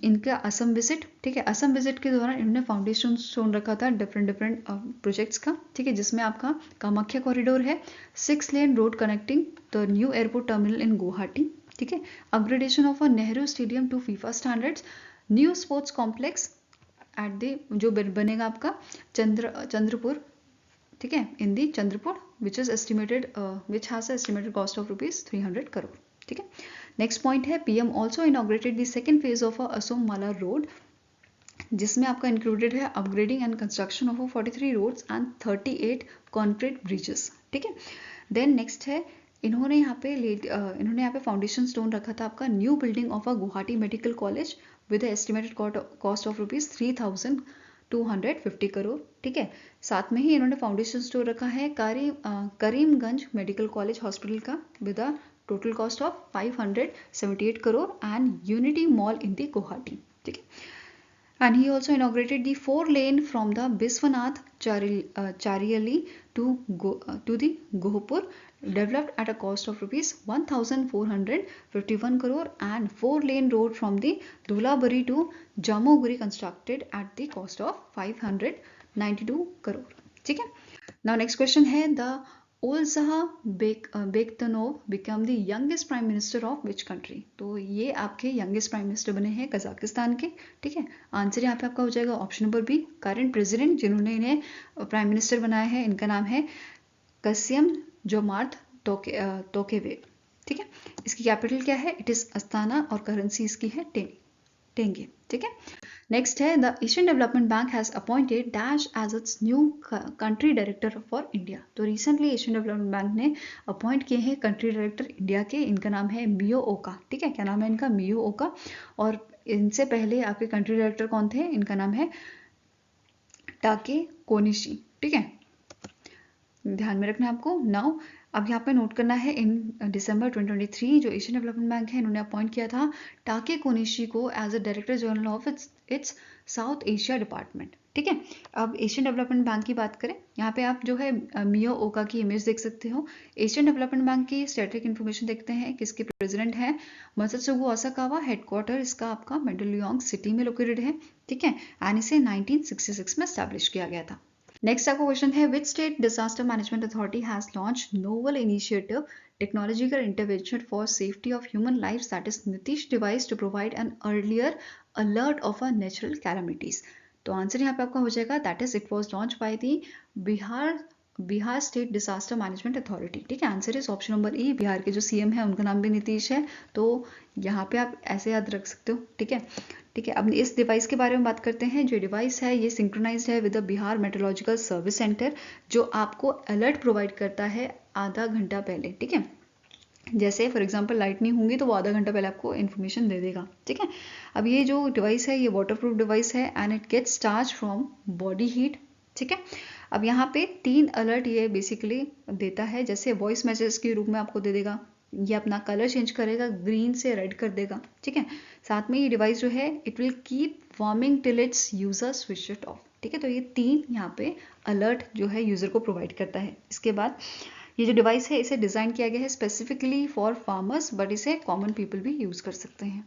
इनका असम विजिट। ठीक है, असम विजिट के दौरान इन्होंने फाउंडेशन स्टोन रखा था डिफरेंट प्रोजेक्ट्स का। ठीक है, जिसमें आपका कामाख्या कॉरिडोर है, 6 lane road connecting the new airport terminal in Guwahati. ठीक है, upgradation of a Nehru stadium to FIFA standards, new sports complex at the जो बनेगा आपका चंद्रपुर। ठीक है, in the Chandrapur which has estimated cost of ₹300 crore. ठीक है, नेक्स्ट पॉइंट है PM also inaugurated the second phase of Asom Mala road, जिसमें आपका इंक्लूडेड है upgrading and construction of 43 roads and 38 concrete bridges. ठीक है, देन नेक्स्ट है इन्होंने यहाँ पे फाउंडेशन स्टोन रखा था आपका new building of a Guwahati medical college with estimated cost of ₹3250 crore. ठीक है, साथ में ही इन्होंने फाउंडेशन स्टोन रखा है करीमगंज मेडिकल कॉलेज हॉस्पिटल का with a total cost of 578 crore and unity mall in the Guwahati. ठीक है, and he also inaugurated the 4 lane from the Biswanath Chariali to the Gohpur, developed at a cost of ₹1451 crore, and 4 lane road from the Dholabari to Jamoguri constructed at the cost of 592 crore. ठीक है, now next question है the Olzaha Bektanov become the youngest prime minister of which country? तो ये आपके youngest prime minister बने हैं Kazakhstan के। ठीक है, आंसर यहाँ पे आपका हो जाएगा option number B. Current president जिन्होंने इन्हें प्राइम मिनिस्टर बनाया है, इनका नाम है कसियम जोमार्थ तोकेवे। ठीक है, इसकी कैपिटल क्या है? इट इज अस्ताना, और करेंसी इसकी है टेंगे। ठीक है, नेक्स्ट है the Asian development bank has appointed dash as its new country director for India. तो रिसेंटली एशियन डेवलपमेंट बैंक ने अपॉइंट किए हैं कंट्री डायरेक्टर इंडिया के, इनका नाम है मियो ओका। ठीक है, क्या नाम है इनका? मियो ओका। और इनसे पहले आपके कंट्री डायरेक्टर कौन थे? इनका नाम है टाके कोनिशी। ठीक है, ध्यान में रखना है आपको। नाउ अब यहाँ पे नोट करना है इन दिसंबर 2023 जो एशियन डेवलपमेंट बैंक है इन्होंने अपॉइंट किया था टाके कोनिशी को as a director general of its south Asia department. ठीक है, अब एशियन डेवलपमेंट बैंक की बात करें, यहाँ पे आप जो है मियो ओका की इमेज देख सकते हो। एशियन डेवलपमेंट बैंक की स्टैटिक इन्फॉर्मेशन देखते हैं कि इसके प्रेसिडेंट है मसत्सुगु ओसाकावा, हेडक्वार्टर इसका आपका मेडलयोंग सिटी में लोकेटेड है। ठीक है, एंड इसे 1966 में एस्टैब्लिश किया गया था। नेक्स्ट आपका क्वेश्चन है which state disaster management authority has launch novel initiative technological intervention for safety of human life that is Nitish device to provide an earlier alert of a natural calamities. तो answer यहाँ पे आपका हो जाएगा that is it was launch by the Bihar state disaster management authority. ठीक है, answer is option number A. Bihar के जो CM है उनका नाम भी नीतीश है, तो यहाँ पे आप ऐसे याद रख सकते हो। ठीक है, ठीक है, अब इस डिवाइस के बारे में बात करते हैं। जो डिवाइस है ये सिंक्रोनाइज्ड है with the Bihar meteorological service centre, जो आपको अलर्ट प्रोवाइड करता है आधा घंटा पहले। ठीक है, जैसे फॉर एग्जांपल लाइट नहीं होंगी तो वो आधा घंटा पहले आपको इन्फॉर्मेशन दे देगा। ठीक है, अब ये जो डिवाइस है ये वाटरप्रूफ डिवाइस है and it gets charge from body heat. ठीक है, अब यहाँ पे 3 अलर्ट ये बेसिकली देता है, जैसे वॉइस मैसेज के रूप में आपको दे देगा, ये अपना कलर चेंज करेगा, ग्रीन से रेड कर देगा। ठीक है, साथ में ये डिवाइस जो है it will keep warming till it's user switch it of. ठीक है, तो ये 3 यहाँ पे अलर्ट जो है यूजर को प्रोवाइड करता है। इसके बाद ये जो डिवाइस है इसे डिजाइन किया गया है स्पेसिफिकली फॉर फार्मर्स, बट इसे कॉमन पीपल भी यूज कर सकते हैं।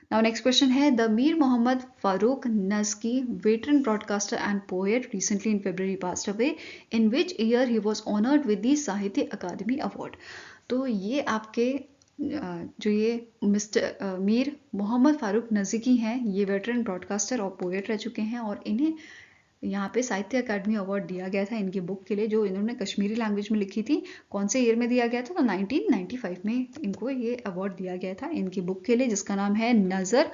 Now next question है, the Mir Mohammad Farooq Nazki, veteran broadcaster and poet, recently in February passed away. In which year he was honored with the Sahitya Akademi Award? तो ये आपके जो ये मिस्टर मीर मोहम्मद फारूक नज़की हैं, ये वेटरन ब्रॉडकास्टर और poet रह चुके हैं और इन्हें यहाँ पे साहित्य अकादमी अवार्ड दिया गया था इनकी बुक के लिए जो इन्होंने कश्मीरी लैंग्वेज में लिखी थी। कौन से ईयर में दिया गया था? तो 1995 में इनको ये अवार्ड दिया गया था इनकी बुक के लिए जिसका नाम है नजर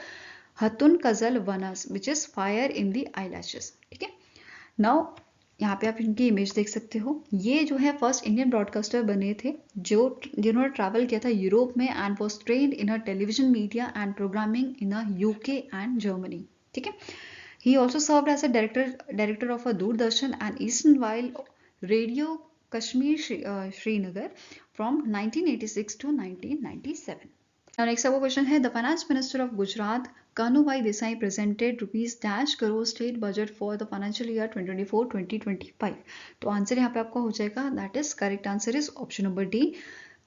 हतुन कजल वनस which is fire in the eyelashes. ठीक है, नाउ यहाँ पे आप इनकी इमेज देख सकते हो। ये जो है फर्स्ट इंडियन ब्रॉडकास्टर बने थे जिन्होंने ट्रैवल किया था यूरोप में and was trained in a television media and programming in a UK and Germany. ठीक है, he also served as a director of a Doordarshan and Eastern While Radio Kashmir Srinagar from 1986 to 1997. Now next our question है, the finance minister of Gujarat Kanubhai Desai presented rupees dash crore state budget for the financial year 2024-2025. तो answer यहाँ पे आपका हो जाएगा, that is correct answer is option number D,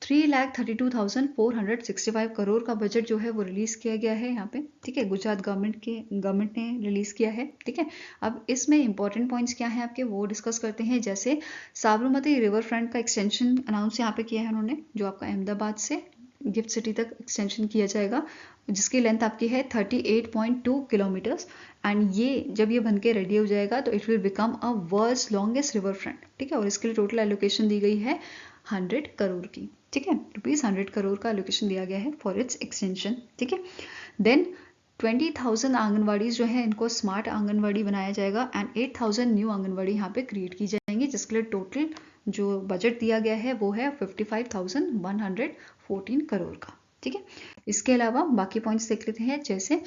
3,32,465 crore का budget जो है वो रिलीज किया गया है यहाँ पे। ठीक है, गुजरात गवर्नमेंट ने रिलीज किया है। ठीक है, अब इसमें इंपॉर्टेंट पॉइंट्स क्या हैं आपके वो डिस्कस करते हैं। जैसे साबरमती रिवर फ्रंट का एक्सटेंशन अनाउंस यहाँ पे किया है उन्होंने, जो आपका अहमदाबाद से गिफ्ट सिटी तक एक्सटेंशन किया जाएगा जिसकी लेंथ आपकी है 38.2 किलोमीटर्स एंड ये जब ये बन के रेडी हो जाएगा तो it will become a world's longest river front. ठीक है, और इसके लिए टोटल एलोकेशन दी गई है 100 करोड़ की। ठीक है, ₹100 करोड़ का एलोकेशन दिया गया है फॉर इट्स एक्सटेंशन। ठीक है, देन 20,000 आंगनवाड़ी जो है इनको स्मार्ट आंगनवाड़ी बनाया जाएगा एंड 8,000 न्यू आंगनवाड़ी यहाँ पे क्रिएट की जाएंगी जिसके लिए टोटल जो बजट दिया गया है वो है 55,114 करोड़ का। ठीक है, इसके अलावा बाकी पॉइंट्स देख लेते हैं। जैसे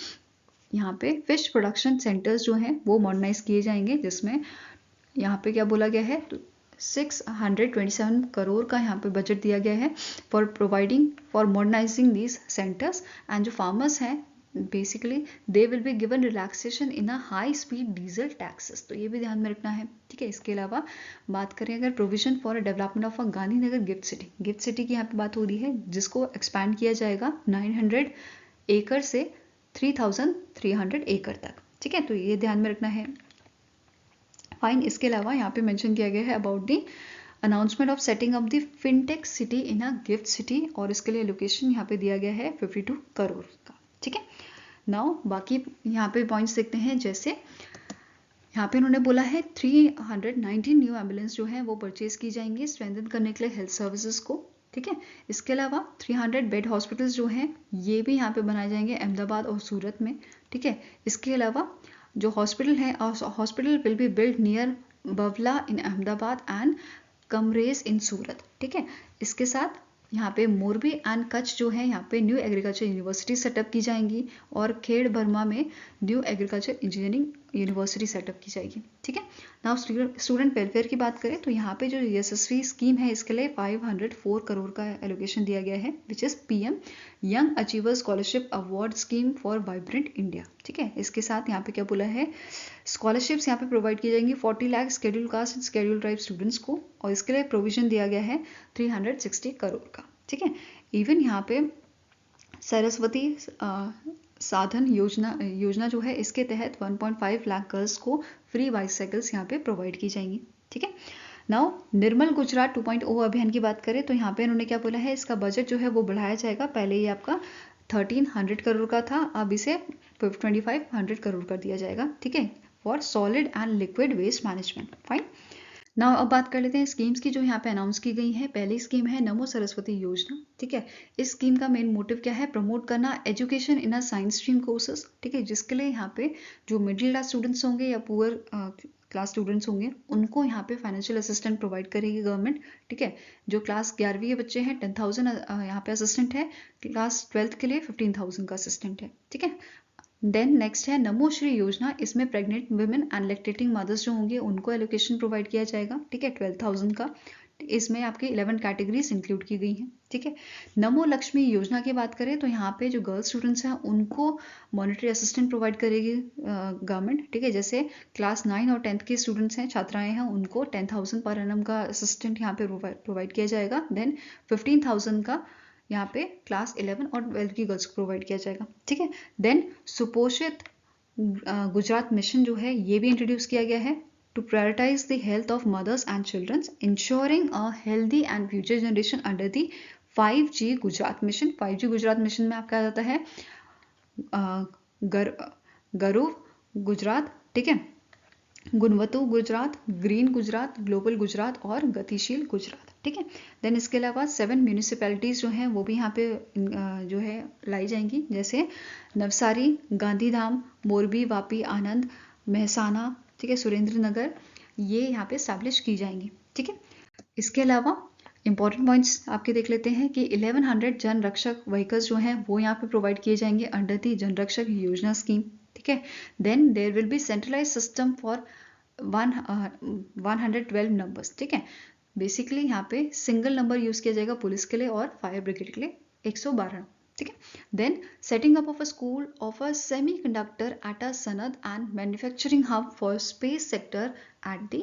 यहाँ पे फिश प्रोडक्शन सेंटर्स जो हैं वो मॉडर्नाइज किए जाएंगे जिसमें यहाँ पे क्या बोला गया है, तो 627 करोड़ का यहाँ पे बजट दिया गया है for modernising these centres and जो फार्मर्स हैं basically they will be given relaxation in a high speed diesel taxes, तो ये भी ध्यान में रखना है। ठीक है, इसके अलावा बात करें अगर provision for a development of a Gandhinagar gift city की यहाँ पे बात हो रही है जिसको एक्सपैंड किया जाएगा 900 एकड़ से 3,300 एकड़ तक। ठीक है, तो ये ध्यान में रखना है। फाइन, इसके अलावा यहाँ पे मेंशन किया गया है about the announcement of setting up the fintech city in a gift city और इसके लिए लोकेशन यहाँ पे दिया गया है 52 करोड़ का। ठीक है, नाउ बाकी यहाँ पे पॉइंट्स देखते हैं। जैसे यहाँ पे उन्होंने बोला है 319 न्यू एम्बुलेंस जो है वो परचेज की जाएंगी स्ट्रेंथन करने के लिए हेल्थ सर्विसेज को। ठीक है, इसके अलावा 300 बेड हॉस्पिटल्स जो हैं ये भी यहाँ पे बनाए जाएंगे अहमदाबाद और सूरत में। ठीक है, इसके अलावा जो हॉस्पिटल है hospital will be build near Bavla in Ahmedabad and Kamrej in Surat. ठीक है, इसके साथ यहाँ पे मोरबी एंड कच्छ जो है यहाँ पे न्यू एग्रीकल्चर यूनिवर्सिटी सेटअप की जाएंगी और खेड़ बर्मा में new agriculture engineering university setup की जाएगी। ठीक है, नाउ स्टूडेंट वेलफेयर की बात करें तो यहाँ पे जो यशस्वी स्कीम है इसके लिए 504 करोड़ का एलोकेशन दिया गया है which is PM young achiever scholarship award scheme for vibrant India. ठीक है, इसके साथ यहाँ पे क्या बोला है, स्कॉलरशिप्स यहाँ पे प्रोवाइड की जाएंगी 40 lakh schedule caste and schedule tribe students को और इसके लिए प्रोविजन दिया गया है 360 करोड़ का। ठीक है, इवन यहाँ पे सरस्वती साधन योजना जो है इसके तहत 1.5 लाख गर्ल्स को फ्री बाइसाइकिल्स यहाँ पे प्रोवाइड की जाएंगी। ठीक है, नाउ निर्मल गुजरात 2.0 अभियान की बात करें तो यहाँ पे उन्होंने क्या बोला है, इसका बजट जो है वो बढ़ाया जाएगा। पहले ये आपका 1300 करोड़ का था, अब इसे 2500 करोड़ कर दिया जाएगा। ठीक है, for solid and liquid waste management. Fine, now अब बात कर लेते हैं स्कीम्स की जो यहाँ पे अनाउंस की गई है। पहली स्कीम है नमो सरस्वती योजना। ठीक है, इस स्कीम का मेन मोटिव क्या है, प्रमोट करना education in a science stream courses. ठीक है, जिसके लिए यहाँ पे जो मिडिल क्लास स्टूडेंट्स होंगे या पुअर क्लास स्टूडेंट्स होंगे उनको यहाँ पे फाइनेंशियल असिस्टेंट प्रोवाइड करेगी गवर्नमेंट। ठीक है, जो क्लास 11वीं के बच्चे हैं 10,000 यहाँ पे असिस्टेंट है, क्लास 12th के लिए 15,000 का असिस्टेंट है। ठीक है, देन नेक्स्ट है नमो श्री योजना, इसमें pregnant women and lactating mothers जो होंगे उनको एलोकेशन प्रोवाइड किया जाएगा। ठीक है, 12,000 का। इसमें आपकी 11 कैटेगरीज इंक्लूड की गई हैं, ठीक है। नमो लक्ष्मी योजना की बात करें तो यहाँ पे जो गर्ल स्टूडेंट्स हैं उनको मॉनिटरी असिस्टेंट प्रोवाइड करेगी गवर्नमेंट, ठीक है। जैसे क्लास 9 और 10th के स्टूडेंट्स हैं, छात्राएं हैं, उनको 10,000 पर एनम का असिस्टेंट यहाँ पे प्रोवाइड किया जाएगा। देन 15,000 का यहाँ पे क्लास 11 और 12 की गर्ल्स को प्रोवाइड किया जाएगा, ठीक है। देन सुपोषित गुजरात मिशन जो है ये भी इंट्रोड्यूस किया गया है to prioritize the health of mothers and children, ensuring a healthy and future generation under the 5G Gujarat mission. 5G Gujarat mission में आपका आ जाता है गरुव गुजरात, ठीक है, गुणवत्तु गुजरात, ग्रीन गुजरात, ग्लोबल गुजरात और गतिशील गुजरात, ठीक है। देन इसके अलावा 7 म्यूनिसिपैलिटीज़ जो हैं वो भी यहाँ पे जो है लाई जाएंगी, जैसे नवसारी, गांधीधाम, मोरबी, वापी, आनंद, महसाना, ठीक है, सुरेंद्र नगर, ये यहाँ पे स्टैब्लिश की जाएंगी, ठीक है। इसके अलावा इंपॉर्टेंट पॉइंट्स आपके देख लेते हैं कि 1100 जन रक्षक व्हीकल्स जो हैं वो यहाँ पे प्रोवाइड किए जाएंगे अंडर दी जन रक्षक योजना स्कीम, ठीक है। Then there will be centralise system for 112 numbers, ठीक है। बेसिकली यहाँ पे सिंगल नंबर यूज किया जाएगा पुलिस के लिए और फायर ब्रिगेड के लिए 112, ठीक है। Then setting up of a school of a semiconductor at a Sanand and manufacturing hub for space sector at the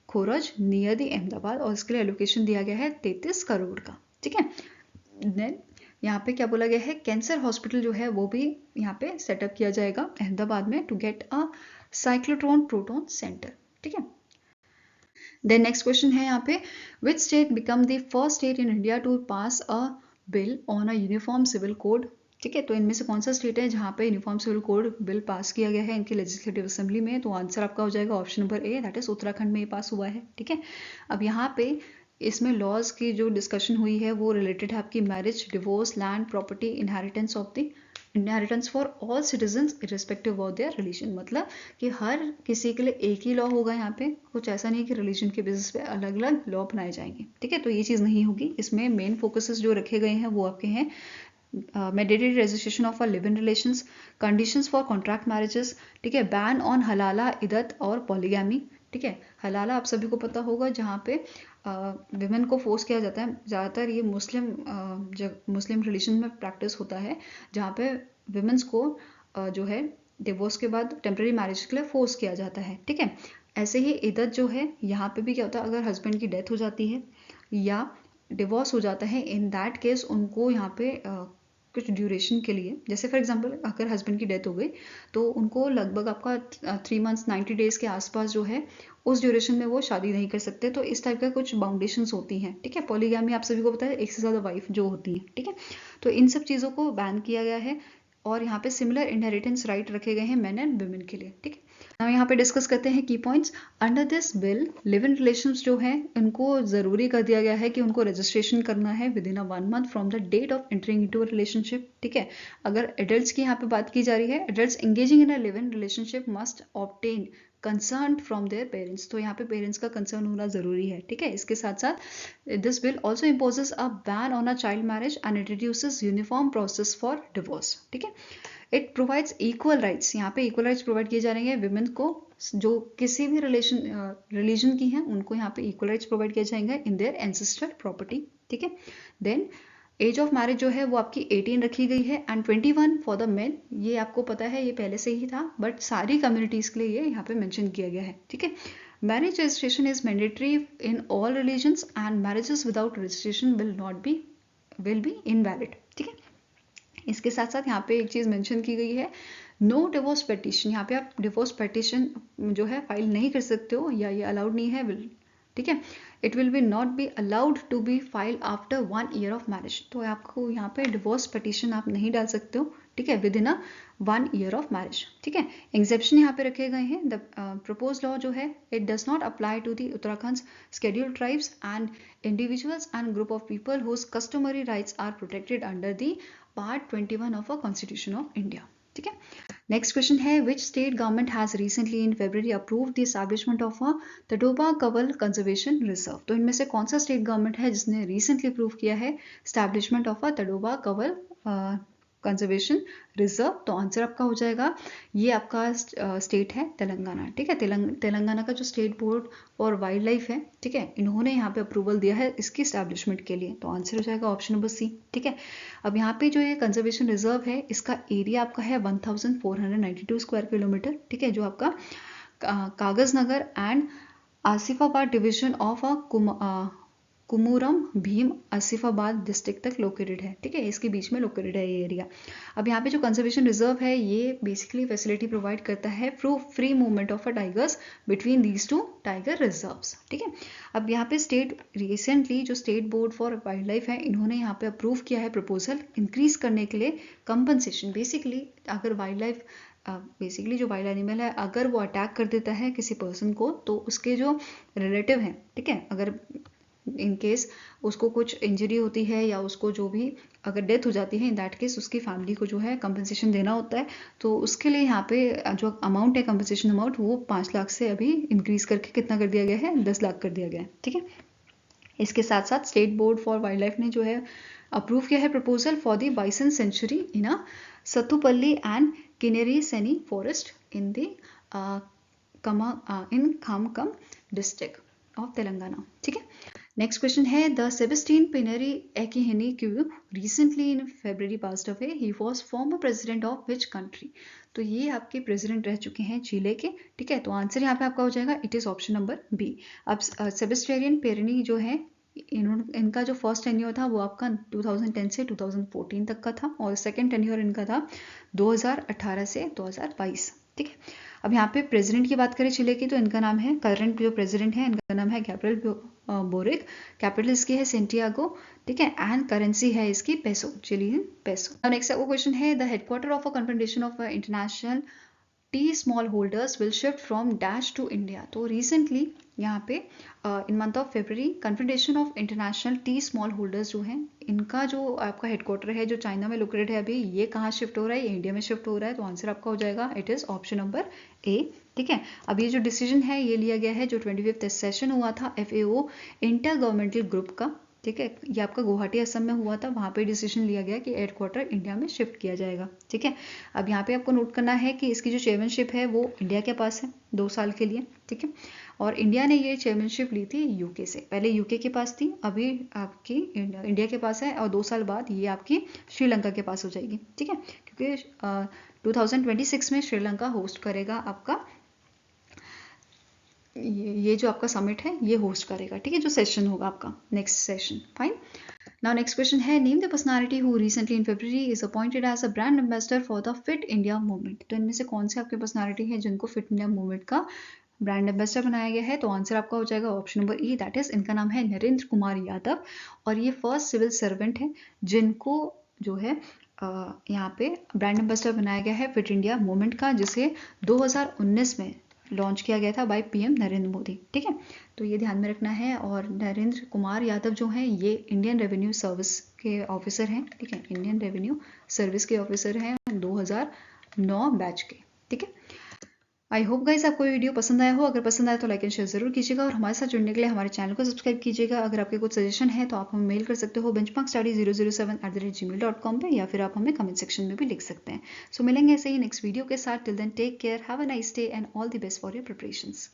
Khoraj near the Ahmedabad, और इसके लिए एलोकेशन दिया गया है 33 करोड़ का, ठीक है। देन यहाँ पे क्या बोला गया है, कैंसर हॉस्पिटल जो है वो भी यहाँ पे सेटअप किया जाएगा अहमदाबाद में to get a cyclotron proton centre, ठीक है। देन नेक्स्ट क्वेश्चन है यहाँ पे, which state become the first state in India to pass a bill on a uniform civil code, ठीक है। तो इनमें से कौन सा स्टेट है जहाँ पे uniform civil code bill pass किया गया है इनके लेजिस्लेटिव असेंबली में? तो आंसर आपका हो जाएगा option number A, that is Uttarakhand में ये पास हुआ है, ठीक है। अब यहाँ पे इसमें लॉज की जो डिस्कशन हुई है वो रिलेटेड है आपकी marriage, divorce, land, property, inheritance of the inheritance for all citizens irrespective of their religion, मतलब कि हर किसी के लिए एक ही लॉ होगा यहाँ पे, कुछ ऐसा नहीं कि रिलीजन के बेसिस पे अलग अलग लॉ बनाए जाएंगे, ठीक है। तो ये चीज़ नहीं होगी। इसमें मेन फोकसेस जो रखे गए हैं वो आपके हैं mandatory registration of a live in relations, conditions for contract marriages, ठीक है, बैन ऑन हलाला, इदत और पॉलीगैमी, ठीक है। हलाला आप सभी को पता होगा, जहाँ पे विमेन को फोर्स किया जाता है, ज़्यादातर ये मुस्लिम रिलीजन में प्रैक्टिस होता है, जहाँ पे विमेंस को जो है डिवोर्स के बाद टेम्प्रेरी मैरिज के लिए फोर्स किया जाता है, ठीक है। ऐसे ही इदत जो है यहाँ पे भी क्या होता है, अगर हस्बैंड की डेथ हो जाती है या डिवोर्स हो जाता है, इन दैट केस उनको यहाँ पे कुछ ड्यूरेशन के लिए, जैसे फॉर एग्जांपल अगर हस्बैंड की डेथ हो गई तो उनको लगभग आपका 3 मंथ्स 90 डेज के आसपास जो है उस ड्यूरेशन में वो शादी नहीं कर सकते। तो इस टाइप का कुछ बाउंडेशंस होती हैं, ठीक है। पॉलीगैमी आप सभी को पता है, एक से ज़्यादा वाइफ जो होती हैं, ठीक है। तो इन सब चीज़ों को बैन किया गया है और यहाँ पे सिमिलर इनहेरिटेंस राइट रखे गए हैं मेन एंड वुमेन के लिए, ठीक है। हम यहाँ पे डिस्कस करते हैं की points. Under this bill live in relations जो है उनको ज़रूरी कर दिया गया है कि उनको रजिस्ट्रेशन करना है within a 1 month from the date of entering into a relationship, ठीक है। अगर एडल्ट्स की यहाँ पे बात की जा रही है, adults engaging in a live in relationship must obtain concern from their parents, तो यहाँ पे पेरेंट्स का कंसर्न होना जरूरी है, ठीक है। इसके साथ साथ this bill also imposes a ban on a child marriage and introduces uniform process for divorce, ठीक है। इट प्रोवाइड्स इक्वल राइट्स, यहाँ पे इक्वल राइट्स प्रोवाइड किए जा रहे हैं विमेन को, जो किसी भी रिलीजन की हैं उनको यहाँ पे इक्वल राइट्स प्रोवाइड किए जाएंगे इन देयर एंसेस्ट्रल प्रॉपर्टी, ठीक है। देन एज ऑफ मैरिज जो है वो आपकी 18 रखी गई है एंड 21 फॉर द मेन, ये आपको पता है, ये पहले से ही था, बट सारी कम्युनिटीज़ के लिए ये यहाँ पे मेंशन किया गया है, ठीक है। Marriage registration is mandatory in all religions and marriages without registration will be invalid, ठीक है। इसके साथ साथ यहाँ पे एक चीज़ मेंशन की गई है, नो डिवोर्स पिटीशन, यहाँ पे आप डिवोर्स पिटीशन जो है फाइल नहीं कर सकते हो या ये अलाउड नहीं है, ठीक है। It will be not be allowed to be file after 1 year of marriage, तो आपको यहाँ पे डिवोर्स पिटीशन आप नहीं डाल सकते हो, ठीक है, within a 1 year of marriage, ठीक है। एक्सेप्शन यहाँ पे रखे गए हैं। द प्रपोज लॉ जो है it does not apply to the Uttarakhand scheduled tribes and individuals and group of people whose customary rights are protected under the part 21 of a constitution of India, ठीक है। Next question है, which state government has recently in February approved the establishment of a Tadoba Kawal conservation reserve, तो इनमें से कौन सा state government है जिसने रिसेंटली अप्रूव किया है establishment of a Tadoba Kawal conservation reserve, तो आंसर आपका हो जाएगा ये आपका स्टेट है तेलंगाना, ठीक है। तेलंगाना का जो स्टेट बोर्ड और वाइल्ड लाइफ है, ठीक है, इन्होंने यहाँ पे अप्रूवल दिया है इसकी इस्टेब्लिशमेंट के लिए, तो आंसर हो जाएगा ऑप्शन नंबर सी, ठीक है। अब यहाँ पे जो ये कंजर्वेशन रिजर्व है इसका एरिया आपका है 1492 स्क्वायर किलोमीटर, ठीक है, जो आपका Kagaznagar and Asifabad division of Kumuram Bheem Asifabad district तक लोकेटेड है, ठीक है, इसके बीच में लोकेटेड है ये एरिया। अब यहाँ पे जो कंजर्वेशन रिजर्व है ये बेसिकली फैसिलिटी प्रोवाइड करता है for free movement of a tigers between these two tiger reserves, ठीक है। अब यहाँ पे स्टेट रिसेंटली जो state board for wild life है इन्होंने यहाँ पे अप्रूव किया है प्रपोजल इंक्रीज करने के लिए कंपनसेशन। बेसिकली अगर वाइल्ड लाइफ बेसिकली जो वाइल्ड एनिमल है अगर वो अटैक कर देता है किसी पर्सन को, तो उसके जो रिलेटिव हैं, ठीक है, अगर इन केस उसको कुछ इंजरी होती है या उसको जो भी अगर डेथ हो जाती है, इन दैट केस उसकी फैमिली को जो है कंपनसेशन देना होता है, तो उसके लिए यहाँ पे जो अमाउंट है कंपनसेशन अमाउंट वो 5 लाख से अभी इंक्रीज करके कितना कर दिया गया है, 10 लाख कर दिया गया है, ठीक है। इसके साथ साथ state board for wildlife ने जो है अप्रूव किया है proposal for the bison sanctuary in a Sathupalli and Kinnerasani forest in the in Khammam district of Telangana, ठीक है। नेक्स्ट क्वेश्चन है the Sebastian Pinera Echenique recently in February passed away, he was former president of which country. तो ये आपके president रह चुके हैं चिले के, ठीक है, तो आंसर यहाँ पे आपका हो जाएगा it is option number B. अब सेबेस्टियन पिनेरी जो है इनका जो फर्स्ट टेन्योर था वो आपका 2010 से 2014 तक का था और सेकंड टेन्योर इनका था 2018 से 2022, ठीक है। अब यहाँ पे प्रेसिडेंट की बात करें चिले की तो इनका नाम है, करंट जो प्रेसिडेंट है इनका नाम है गैब्रियल बोरिक, कैपिटल इसकी है सेंटियागो, ठीक है, एंड करेंसी है इसकी peso, Chilean peso. Next question है the headquarter of a confederation of international tea small holders will shift from dash to India. तो रिसेंटली यहाँ पे in month of February confederation of international tea small holders जो हैं इनका जो आपका headquarter है जो चाइना में लोकेटेड है अभी, ये कहाँ शिफ्ट हो रहा है, ये इंडिया में शिफ्ट हो रहा है, तो आंसर आपका हो जाएगा इट इज ऑप्शन नंबर ए, ठीक है। अब ये जो डिसीजन है ये लिया गया है जो 25th सेशन हुआ था FAO इंटर गवर्नमेंटल ग्रुप का, ठीक है, ये आपका गुवाहाटी असम में हुआ था, वहाँ पे डिसीजन लिया गया कि हेडक्वार्टर इंडिया में शिफ्ट किया जाएगा, ठीक है। अब यहाँ पे आपको नोट करना है कि इसकी जो चेयरमैनशिप है वो इंडिया के पास है 2 साल के लिए, ठीक है, और इंडिया ने ये चेयरमैनशिप ली थी यूके से, पहले यूके के पास थी, अभी आपकी इंडिया के पास है और 2 साल बाद ये आपकी श्रीलंका के पास हो जाएगी, ठीक है, क्योंकि 2026 में श्रीलंका होस्ट करेगा आपका ये जो आपका समिट है ये होस्ट करेगा, ठीक है, जो सेशन होगा आपका next session, fine. Now next question है name the personality who recently in February is appointed as a brand ambassador for the fit India movement. तो इनमें से कौन से आपके पर्सनालिटी है जिनको फिट इंडिया मूवमेंट का ब्रांड एम्बेसडर बनाया गया है, तो आंसर आपका हो जाएगा option number E, that is इनका नाम है नरेंद्र कुमार यादव और ये फर्स्ट सिविल सर्वेंट है जिनको जो है यहाँ पे ब्रांड एम्बेसडर बनाया गया है फिट इंडिया मूवमेंट का, जिसे 2019 में लॉन्च किया गया था बाय PM नरेंद्र मोदी, ठीक है, तो ये ध्यान में रखना है। और नरेंद्र कुमार यादव जो हैं ये इंडियन रेवेन्यू सर्विस के ऑफिसर हैं, ठीक है, इंडियन रेवेन्यू सर्विस के ऑफिसर हैं 2009 बैच के, ठीक है। आई होप गाइस आपको वीडियो पसंद आया हो, अगर पसंद आया तो लाइक एंड शेयर जरूर कीजिएगा और हमारे साथ जुड़ने के लिए हमारे चैनल को सब्सक्राइब कीजिएगा। अगर आपके कुछ सजेशन है तो आप हमें मेल कर सकते हो benchmarkstudy007@gmail.com पे, या फिर आप हमें कमेंट सेक्शन में भी लिख सकते हैं। सो मिलेंगे ऐसे ही नेक्स्ट वीडियो के साथ, till then take care, have a nice day and all the best for your preparations.